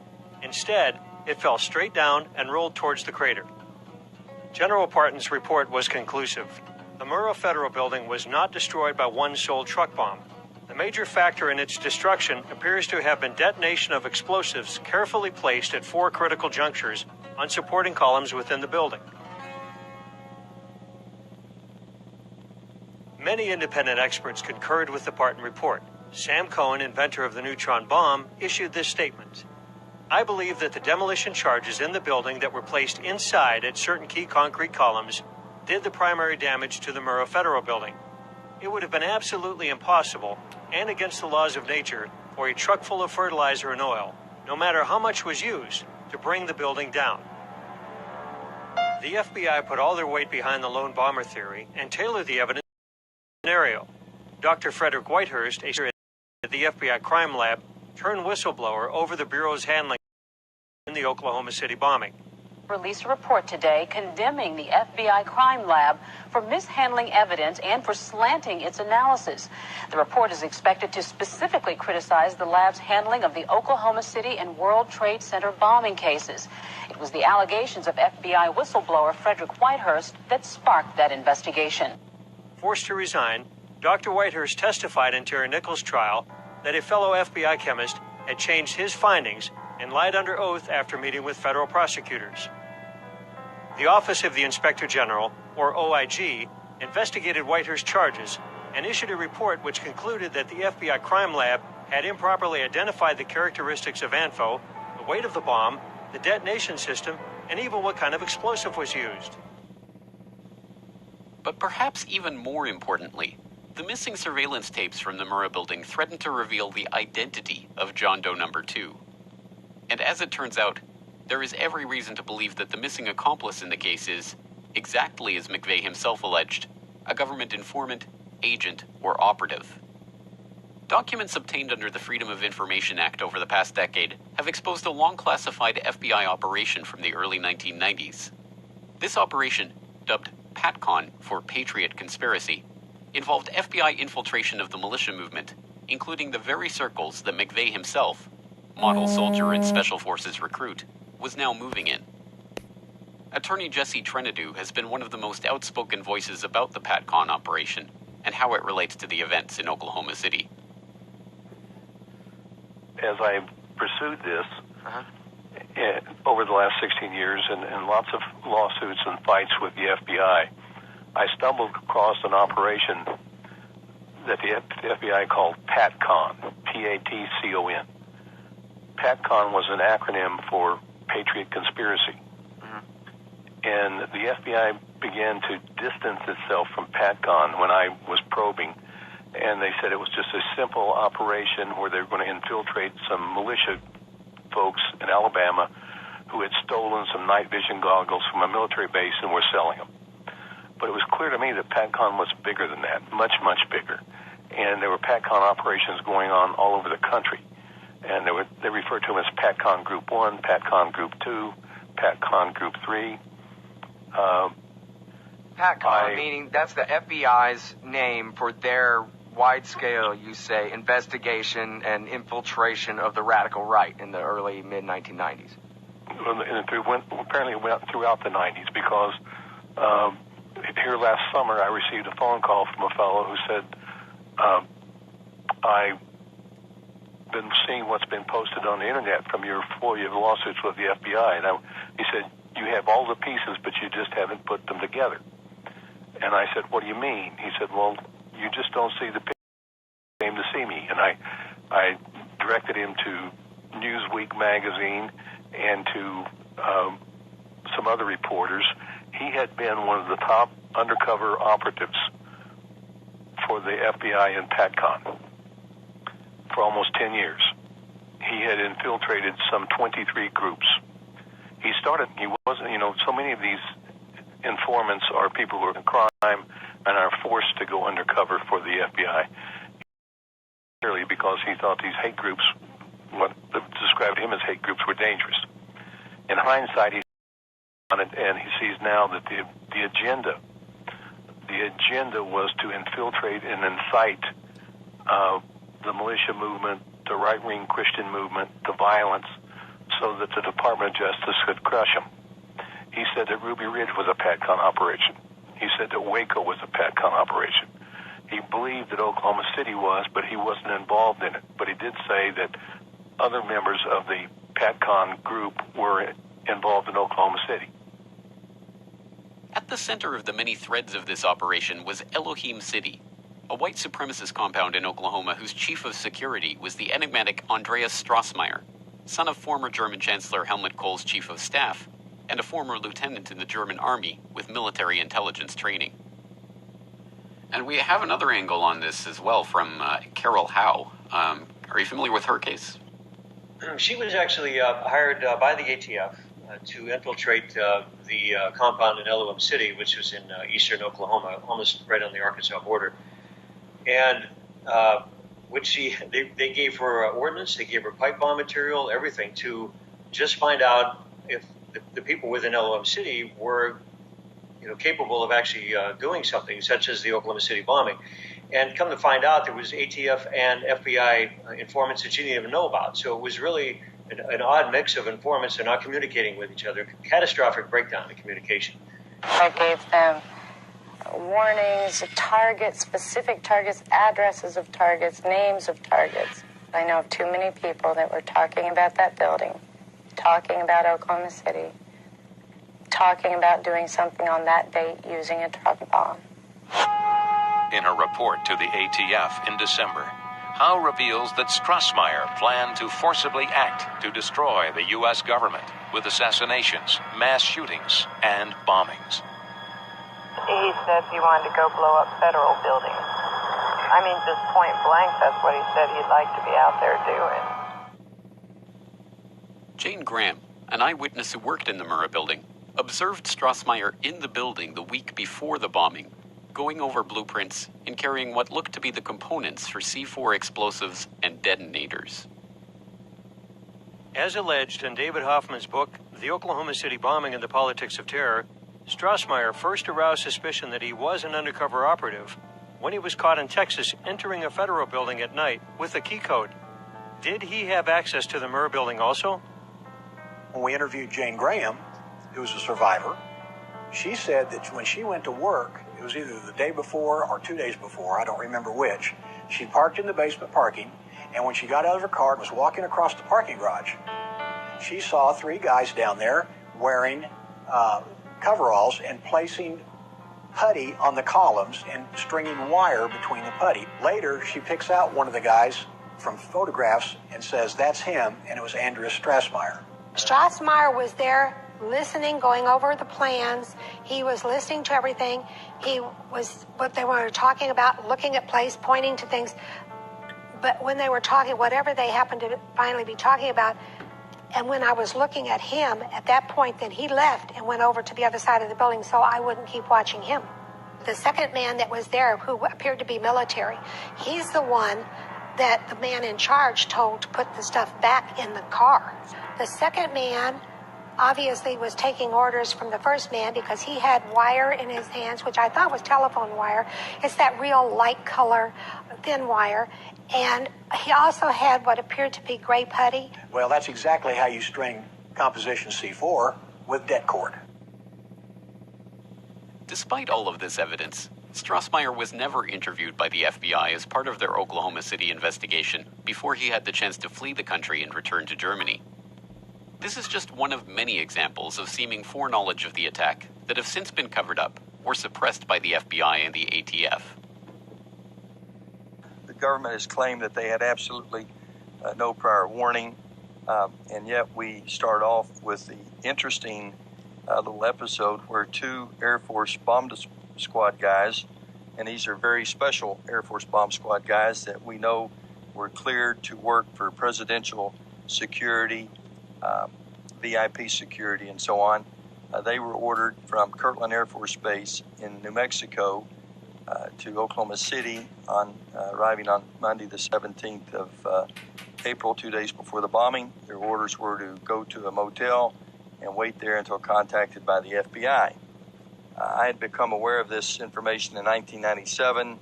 Instead, it fell straight down and rolled towards the crater. General Parton's report was conclusive. The Murrah Federal Building was not destroyed by one sole truck bomb. The major factor in its destruction appears to have been detonation of explosives carefully placed at 4 critical junctures on supporting columns within the building. Many independent experts concurred with the Parton report. Sam Cohen, inventor of the neutron bomb, issued this statement. I believe that the demolition charges in the building that were placed inside at certain key concrete columns did the primary damage to the Murrah Federal Building. It would have been absolutely impossible and against the laws of nature for a truck full of fertilizer and oil, no matter how much was used, to bring the building down. The FBI put all their weight behind the lone bomber theory and tailored the evidence scenario. Dr. Frederick Whitehurst, a at the FBI crime lab, turned whistleblower over the Bureau's handling in the Oklahoma City bombing. Released a report today condemning the FBI crime lab for mishandling evidence and for slanting its analysis. The report is expected to specifically criticize the lab's handling of the Oklahoma City and World Trade Center bombing cases. It was the allegations of FBI whistleblower Frederick Whitehurst that sparked that investigation. Forced to resign, Dr. Whitehurst testified in Terry Nichols' trial that a fellow FBI chemist had changed his findings and lied under oath after meeting with federal prosecutors. The Office of the Inspector General, or OIG, investigated Whitehurst's charges and issued a report which concluded that the FBI crime lab had improperly identified the characteristics of ANFO, the weight of the bomb, the detonation system, and even what kind of explosive was used. But perhaps even more importantly, the missing surveillance tapes from the Murrah building threatened to reveal the identity of John Doe No. 2. And as it turns out, there is every reason to believe that the missing accomplice in the case is, exactly as McVeigh himself alleged, a government informant, agent, or operative. Documents obtained under the Freedom of Information Act over the past decade have exposed a long-classified FBI operation from the early 1990s. This operation, dubbed PATCON for Patriot Conspiracy, involved FBI infiltration of the militia movement, including the very circles that McVeigh himself, model soldier and Special Forces recruit, was now moving in. Attorney Jesse Trenadu has been one of the most outspoken voices about the PATCON operation and how it relates to the events in Oklahoma City. As I pursued this over the last 16 years and lots of lawsuits and fights with the FBI, I stumbled across an operation that the FBI called PATCON, P-A-T-C-O-N. PATCON was an acronym for Patriot Conspiracy. And the FBI began to distance itself from PATCON when I was probing. And they said it was just a simple operation where they were going to infiltrate some militia folks in Alabama who had stolen some night vision goggles from a military base and were selling them. But it was clear to me that PATCON was bigger than that, much, much bigger. And there were PATCON operations going on all over the country. And they referred to them as PATCON Group 1, PATCON Group 2, PATCON Group 3. PATCON, meaning that's the FBI's name for their wide-scale, you say, investigation and infiltration of the radical right in the early, mid-1990s. Apparently it went throughout the 90s because here last summer I received a phone call from a fellow who said, I've been seeing what's been posted on the internet from your FOIA lawsuits with the FBI. And he said, you have all the pieces, but you just haven't put them together. And I said, what do you mean? He said, well, you just don't see the picture. He came to see me. And I directed him to Newsweek magazine and to some other reporters. He had been one of the top undercover operatives for the FBI in PATCON for almost 10 years. He had infiltrated some 23 groups. He wasn't, so many of these informants are people who are in crime and are forced to go undercover for the FBI. Clearly because he thought these hate groups, what described him as hate groups, were dangerous. In hindsight, he's on it, and he sees now that the agenda the agenda was to infiltrate and incite the militia movement, the right-wing Christian movement, the violence, so that the Department of Justice could crush them. He said that Ruby Ridge was a PATCON operation. He said that Waco was a PATCON operation. He believed that Oklahoma City was, but he wasn't involved in it. But he did say that other members of the PATCON group were involved in Oklahoma City. At the center of the many threads of this operation was Elohim City, a white supremacist compound in Oklahoma whose chief of security was the enigmatic Andreas Strassmeyer, son of former German Chancellor Helmut Kohl's chief of staff and a former lieutenant in the German army with military intelligence training. And we have another angle on this as well from Carol Howe. Are you familiar with her case? She was actually hired by the ATF to infiltrate the compound in Elohim City, which was in eastern Oklahoma, almost right on the Arkansas border. And they gave her ordnance, they gave her pipe bomb material, everything to just find out if the people within Elohim City were, capable of actually doing something, such as the Oklahoma City bombing. And come to find out, there was ATF and FBI informants that she didn't even know about. So it was really an odd mix of informants. They're not communicating with each other. Catastrophic breakdown in communication. I gave them warnings, targets, specific targets, addresses of targets, names of targets. I know of too many people that were talking about that building, talking about Oklahoma City, talking about doing something on that date using a truck bomb. In a report to the ATF in December, Howe reveals that Strassmeyer planned to forcibly act to destroy the U.S. government with assassinations, mass shootings, and bombings. He said he wanted to go blow up federal buildings. I mean, just point blank, that's what he said he'd like to be out there doing. Jane Graham, an eyewitness who worked in the Murrah building, observed Strassmeyer in the building the week before the bombing, going over blueprints and carrying what looked to be the components for C4 explosives and detonators. As alleged in David Hoffman's book, The Oklahoma City Bombing and the Politics of Terror, Strassmeyer first aroused suspicion that he was an undercover operative when he was caught in Texas entering a federal building at night with a key code. Did he have access to the Murrah building also? When we interviewed Jane Graham, who was a survivor, she said that when she went to work, it was either the day before or 2 days before, I don't remember which, she parked in the basement parking, and when she got out of her car and was walking across the parking garage, she saw 3 guys down there wearing coveralls and placing putty on the columns and stringing wire between the putty. Later, she picks out one of the guys from photographs and says, that's him, and it was Andreas Strassmeyer. Strassmeyer was there listening, going over the plans. He was listening to everything. He was what they were talking about, looking at place, pointing to things. But when they were talking, whatever they happened to finally be talking about, and when I was looking at him, at that point, then he left and went over to the other side of the building so I wouldn't keep watching him. The second man that was there, who appeared to be military, he's the one that the man in charge told to put the stuff back in the car. The second man obviously was taking orders from the first man because he had wire in his hands, which I thought was telephone wire. It's that real light color, thin wire. And he also had what appeared to be gray putty. Well, that's exactly how you string composition C4 with det cord. Despite all of this evidence, Strassmeyer was never interviewed by the FBI as part of their Oklahoma City investigation before he had the chance to flee the country and return to Germany. This is just one of many examples of seeming foreknowledge of the attack that have since been covered up or suppressed by the FBI and the ATF. The government has claimed that they had absolutely no prior warning, and yet we start off with the interesting little episode where 2 Air Force bomb squad guys, and these are very special Air Force bomb squad guys that we know were cleared to work for presidential security, VIP security, and so on. They were ordered from Kirtland Air Force Base in New Mexico to Oklahoma City, arriving on Monday the 17th of April, 2 days before the bombing. Their orders were to go to a motel and wait there until contacted by the FBI. I had become aware of this information in 1997,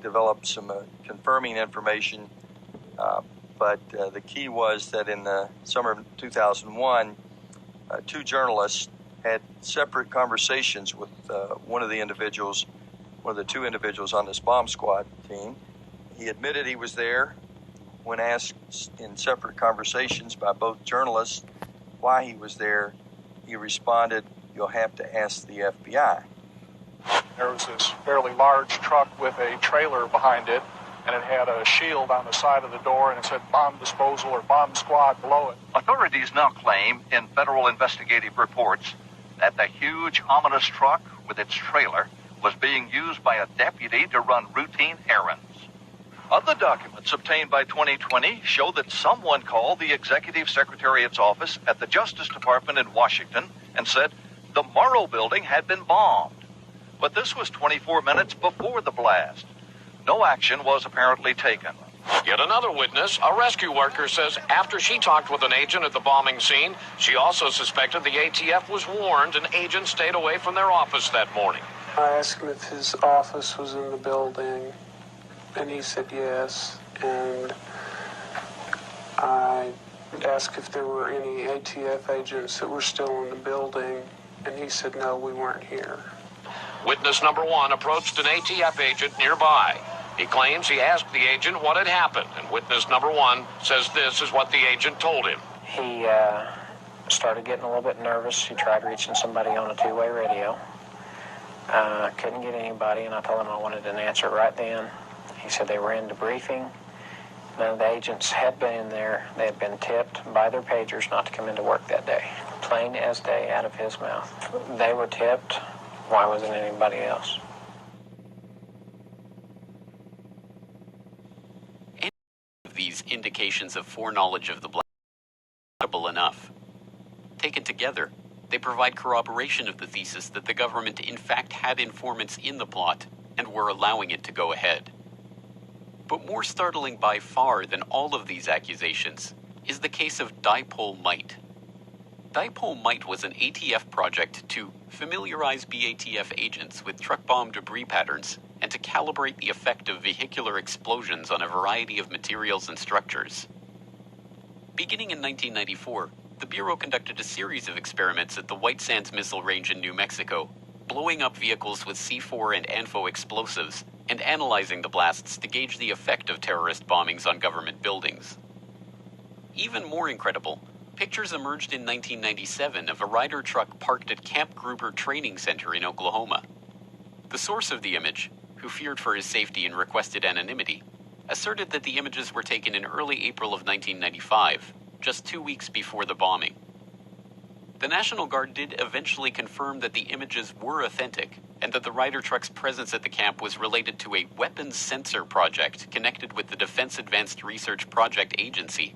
developed some confirming information, but the key was that in the summer of 2001, two journalists had separate conversations with one of the two individuals on this bomb squad team. He admitted he was there. When asked in separate conversations by both journalists why he was there, he responded, "You'll have to ask the FBI." There was this fairly large truck with a trailer behind it, and it had a shield on the side of the door, and it said bomb disposal or bomb squad below it. Authorities now claim in federal investigative reports that the huge, ominous truck with its trailer was being used by a deputy to run routine errands. Other documents obtained by 2020 show that someone called the Executive Secretariat's office at the Justice Department in Washington and said the Murrah building had been bombed. But this was 24 minutes before the blast. No action was apparently taken. Yet another witness, a rescue worker, says after she talked with an agent at the bombing scene, she also suspected the ATF was warned and agents stayed away from their office that morning. I asked him if his office was in the building, and he said yes, and I asked if there were any ATF agents that were still in the building, and he said no, we weren't here. Witness number one approached an ATF agent nearby. He claims he asked the agent what had happened, and witness number one says this is what the agent told him. He started getting a little bit nervous. He tried reaching somebody on a two-way radio. Couldn't get anybody, and I told him I wanted an answer right then. He said they were in debriefing. None of the agents had been in there. They had been tipped by their pagers not to come into work that day. Plain as day out of his mouth. They were tipped. Why wasn't anybody else? Any of these indications of foreknowledge of the blast are credible enough. Taken together, they provide corroboration of the thesis that the government in fact had informants in the plot and were allowing it to go ahead. But more startling by far than all of these accusations is the case of Dipole Might. Dipole Might was an ATF project to familiarize BATF agents with truck bomb debris patterns and to calibrate the effect of vehicular explosions on a variety of materials and structures. Beginning in 1994, the Bureau conducted a series of experiments at the White Sands Missile Range in New Mexico, blowing up vehicles with C4 and ANFO explosives and analyzing the blasts to gauge the effect of terrorist bombings on government buildings. Even more incredible, pictures emerged in 1997 of a Ryder truck parked at Camp Gruber Training Center in Oklahoma. The source of the image, who feared for his safety and requested anonymity, asserted that the images were taken in early April of 1995, just 2 weeks before the bombing. The National Guard did eventually confirm that the images were authentic and that the Ryder truck's presence at the camp was related to a weapons sensor project connected with the Defense Advanced Research Project Agency,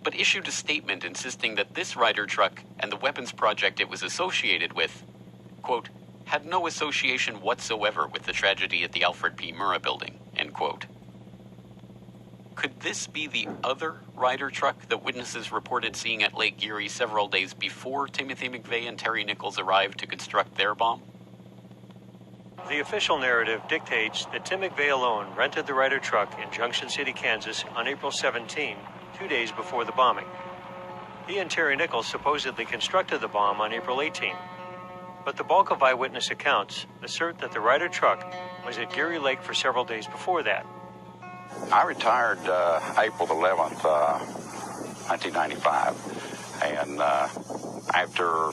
but issued a statement insisting that this Ryder truck and the weapons project it was associated with, quote, had no association whatsoever with the tragedy at the Alfred P. Murrah building, end quote. Could this be the other Ryder truck that witnesses reported seeing at Lake Erie several days before Timothy McVeigh and Terry Nichols arrived to construct their bomb? The official narrative dictates that Tim McVeigh alone rented the Ryder truck in Junction City, Kansas on April 17, 2 days before the bombing. He and Terry Nichols supposedly constructed the bomb on April 18. But the bulk of eyewitness accounts assert that the Ryder truck was at Geary Lake for several days before that. I retired April 11th, 1995, and after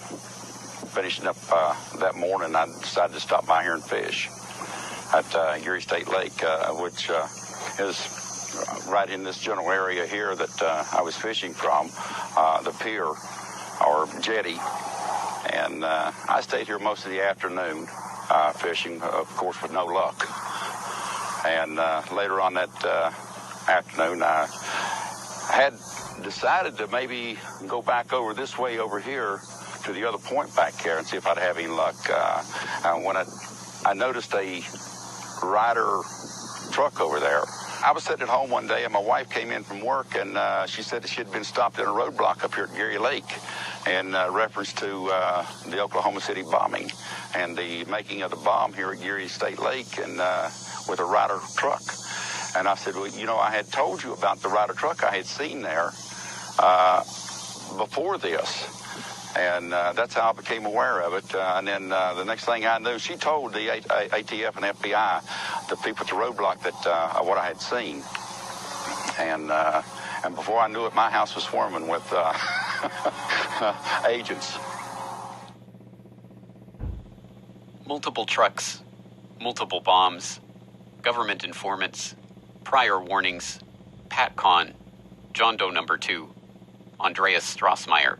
finishing up that morning, I decided to stop by here and fish at Geary State Lake, which is right in this general area here that I was fishing from, the pier or jetty, and I stayed here most of the afternoon fishing, of course, with no luck. And later on that afternoon, I had decided to maybe go back over this way over here to the other point back here and see if I'd have any luck. When I noticed a Ryder truck over there, I was sitting at home one day, and my wife came in from work, and she said that she had been stopped at a roadblock up here at Geary Lake in reference to the Oklahoma City bombing and the making of the bomb here at Geary State Lake and with a Ryder truck. And I said, well, you know, I had told you about the Ryder truck I had seen there before this. And that's how I became aware of it. And then the next thing I knew, she told the ATF and FBI, the people at the roadblock, that what I had seen. And before I knew it, my house was swarming with agents. Multiple trucks, multiple bombs, government informants, prior warnings, Pat Kahn, John Doe number 2, Andreas Strassmeyer.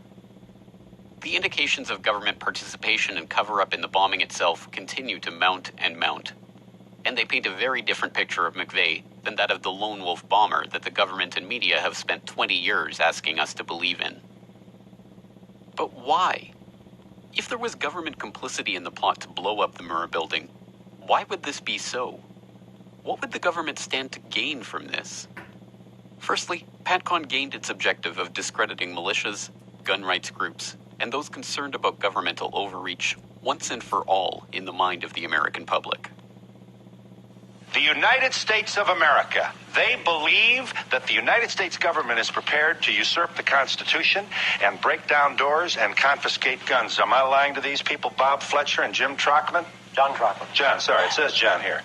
The indications of government participation and cover-up in the bombing itself continue to mount and mount. And they paint a very different picture of McVeigh than that of the lone wolf bomber that the government and media have spent 20 years asking us to believe in. But why? If there was government complicity in the plot to blow up the Murrah building, why would this be so? What would the government stand to gain from this? Firstly, PatCon gained its objective of discrediting militias, gun rights groups, and those concerned about governmental overreach once and for all in the mind of the American public. The United States of America. They believe that the United States government is prepared to usurp the Constitution and break down doors and confiscate guns. Am I lying to these people, Bob Fletcher and Jim Trockman? John Trockman. John, sorry, it says John here.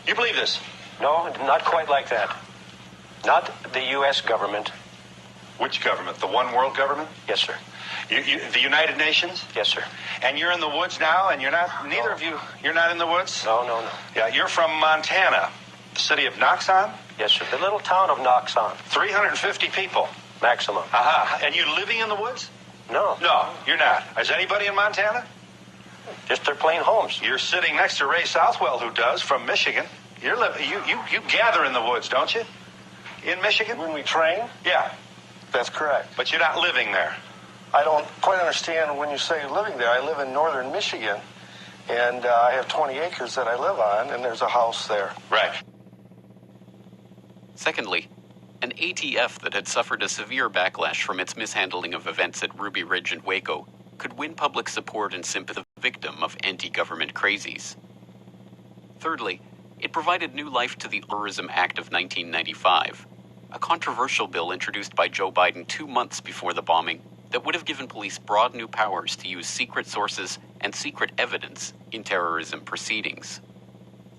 You believe this? No, not quite like that. Not the U.S. government. Which government? The one world government? Yes, sir. The United Nations? Yes, sir. And you're in the woods now, and you're not, neither of you, you're not in the woods? No. Yeah, you're from Montana, the city of Noxon? Yes, sir. The little town of Noxon. 350 people. Maximum. Aha. And you living in the woods? No. No, you're not. Is anybody in Montana? Just their plain homes. You're sitting next to Ray Southwell, who does, from Michigan. You gather in the woods, don't you? In Michigan? When we train? Yeah. That's correct. But you're not living there. I don't quite understand when you say living there. I live in northern Michigan, and I have 20 acres that I live on, and there's a house there. Right. Secondly, an ATF that had suffered a severe backlash from its mishandling of events at Ruby Ridge and Waco could win public support and sympathy, the victim of anti-government crazies. Thirdly, it provided new life to the Terrorism Act of 1995, a controversial bill introduced by Joe Biden 2 months before the bombing that would have given police broad new powers to use secret sources and secret evidence in terrorism proceedings.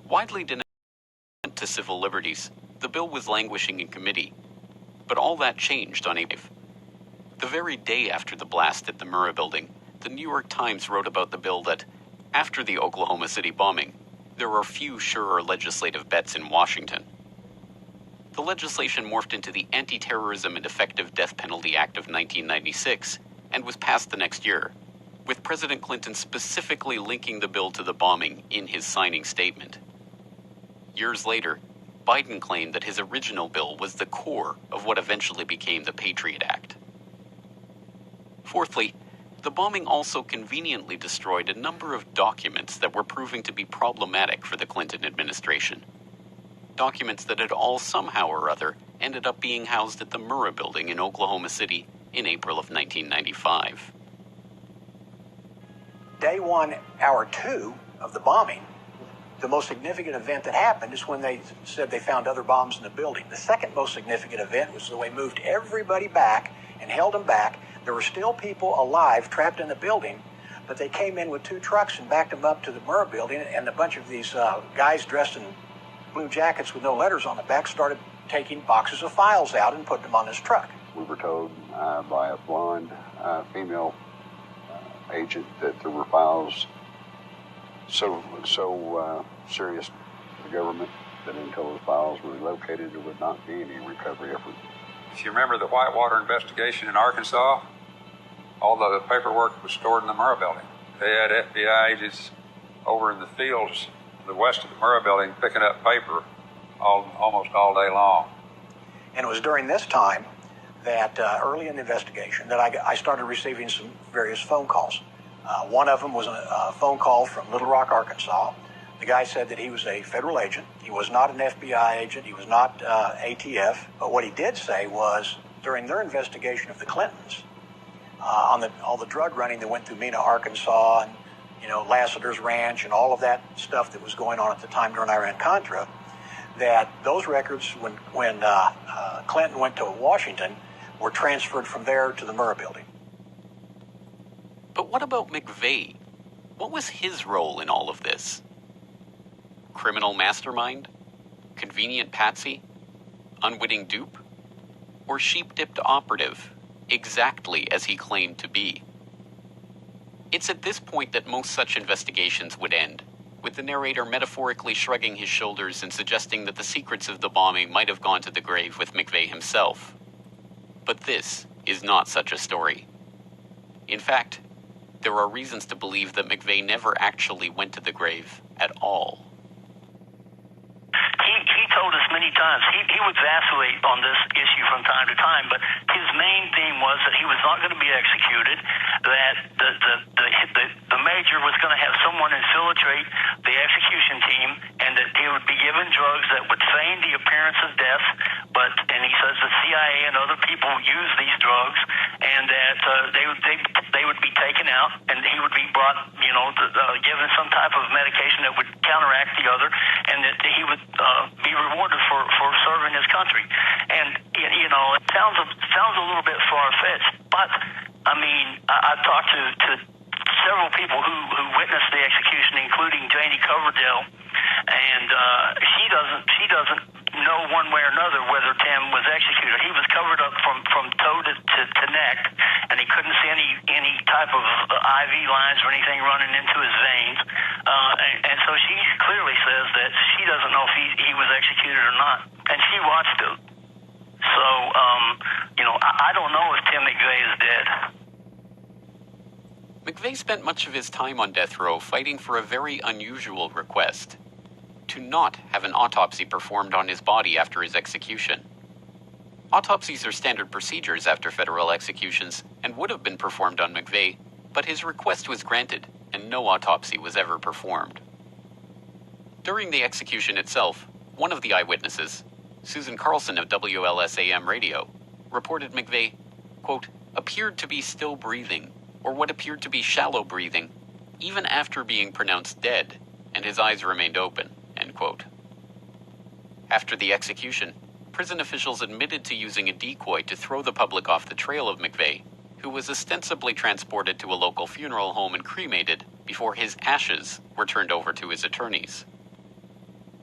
Widely denounced to civil liberties, the bill was languishing in committee, but all that changed on April 5th. The very day after the blast at the Murrah building, the New York Times wrote about the bill that, after the Oklahoma City bombing, there are few surer legislative bets in Washington. The legislation morphed into the Anti-Terrorism and Effective Death Penalty Act of 1996 and was passed the next year, with President Clinton specifically linking the bill to the bombing in his signing statement. Years later, Biden claimed that his original bill was the core of what eventually became the Patriot Act. Fourthly, the bombing also conveniently destroyed a number of documents that were proving to be problematic for the Clinton administration. Documents that had all somehow or other ended up being housed at the Murrah building in Oklahoma City in April of 1995. Day 1, hour 2 of the bombing, the most significant event that happened is when they said they found other bombs in the building. The second most significant event was when they moved everybody back and held them back. There were still people alive trapped in the building, but they came in with 2 trucks and backed them up to the Murrah building, and a bunch of these guys dressed in blue jackets with no letters on the back started taking boxes of files out and putting them on this truck. We were told by a blonde female agent that there were files so serious to the government that until those files were located, there would not be any recovery effort. If you remember the Whitewater investigation in Arkansas, all the paperwork was stored in the Murrah building. They had FBI agents over in the fields the west of the Murrah building picking up paper almost all day long. And it was during this time that early in the investigation that I started receiving some various phone calls. One of them was a phone call from Little Rock, Arkansas, The guy said that he was a federal agent. He was not an FBI agent. He was not ATF. But what he did say was, during their investigation of the Clintons, on all the drug running that went through Mena, Arkansas, and Lassiter's Ranch, and all of that stuff that was going on at the time during Iran-Contra, that those records, when Clinton went to Washington, were transferred from there to the Murrah building. But what about McVeigh? What was his role in all of this? Criminal mastermind? Convenient patsy? Unwitting dupe? Or sheep-dipped operative, exactly as he claimed to be? It's at this point that most such investigations would end, with the narrator metaphorically shrugging his shoulders and suggesting that the secrets of the bombing might have gone to the grave with McVeigh himself. But this is not such a story. In fact, there are reasons to believe that McVeigh never actually went to the grave at all. He told us many times he would vacillate on this issue from time to time, but his main theme was that he was not going to be executed, that the major was going to have someone infiltrate the execution team, and that he would be given drugs that would feign the appearance of death, and he says the CIA and other people use these drugs, and that they would be taken out, and he would be brought, given some type of medication that would counteract the other, and that he would be rewarded for serving his country. And it sounds a little bit far-fetched, but I mean, I've talked to several people who witnessed the execution, including Janie Coverdale, and she doesn't know one way or another whether Tim was executed. He was covered up from toe to neck, and he couldn't see any type of IV lines or anything running into his veins. And so she clearly says that she doesn't know if he was executed or not, and she watched it. So, I don't know if Tim McVeigh is dead. McVeigh spent much of his time on death row fighting for a very unusual request: to not have an autopsy performed on his body after his execution. Autopsies are standard procedures after federal executions and would have been performed on McVeigh, but his request was granted and no autopsy was ever performed. During the execution itself, one of the eyewitnesses, Susan Carlson of WLSAM radio, reported McVeigh, quote, appeared to be still breathing, or what appeared to be shallow breathing, even after being pronounced dead, and his eyes remained open, end quote. After the execution, prison officials admitted to using a decoy to throw the public off the trail of McVeigh, who was ostensibly transported to a local funeral home and cremated before his ashes were turned over to his attorneys.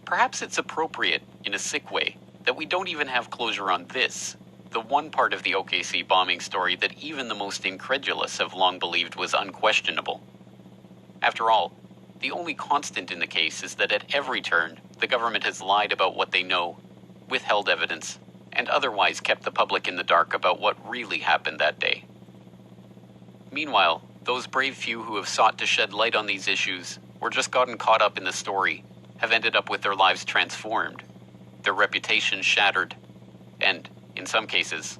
Perhaps it's appropriate, in a sick way, that we don't even have closure on this, the one part of the OKC bombing story that even the most incredulous have long believed was unquestionable. After all, the only constant in the case is that at every turn, the government has lied about what they know, withheld evidence, and otherwise kept the public in the dark about what really happened that day. Meanwhile, those brave few who have sought to shed light on these issues, or just gotten caught up in the story, have ended up with their lives transformed, their reputations shattered, and, in some cases,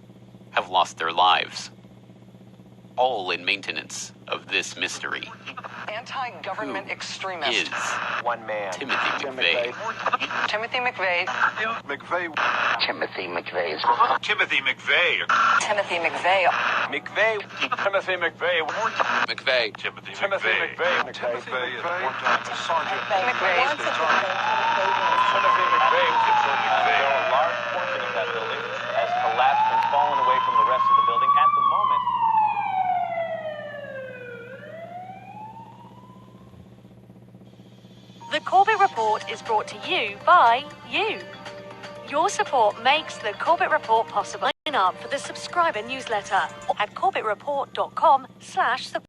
have lost their lives. All in maintenance of this mystery. Anti-government extremist. Is one man. Timothy McVeigh. Timothy McVeigh. McVeigh. Timothy McVeigh. Timothy McVeigh. Timothy McVeigh. McVeigh. Timothy McVeigh. McVeigh. Timothy McVeigh. Timothy McVeigh. One-time sergeant. McVeigh. Timothy McVeigh. A large portion of that building has collapsed and fallen away from the rest of the building at the moment. The Corbett Report is brought to you by you. Your support makes the Corbett Report possible. Sign up for the subscriber newsletter at corbettreport.com/support.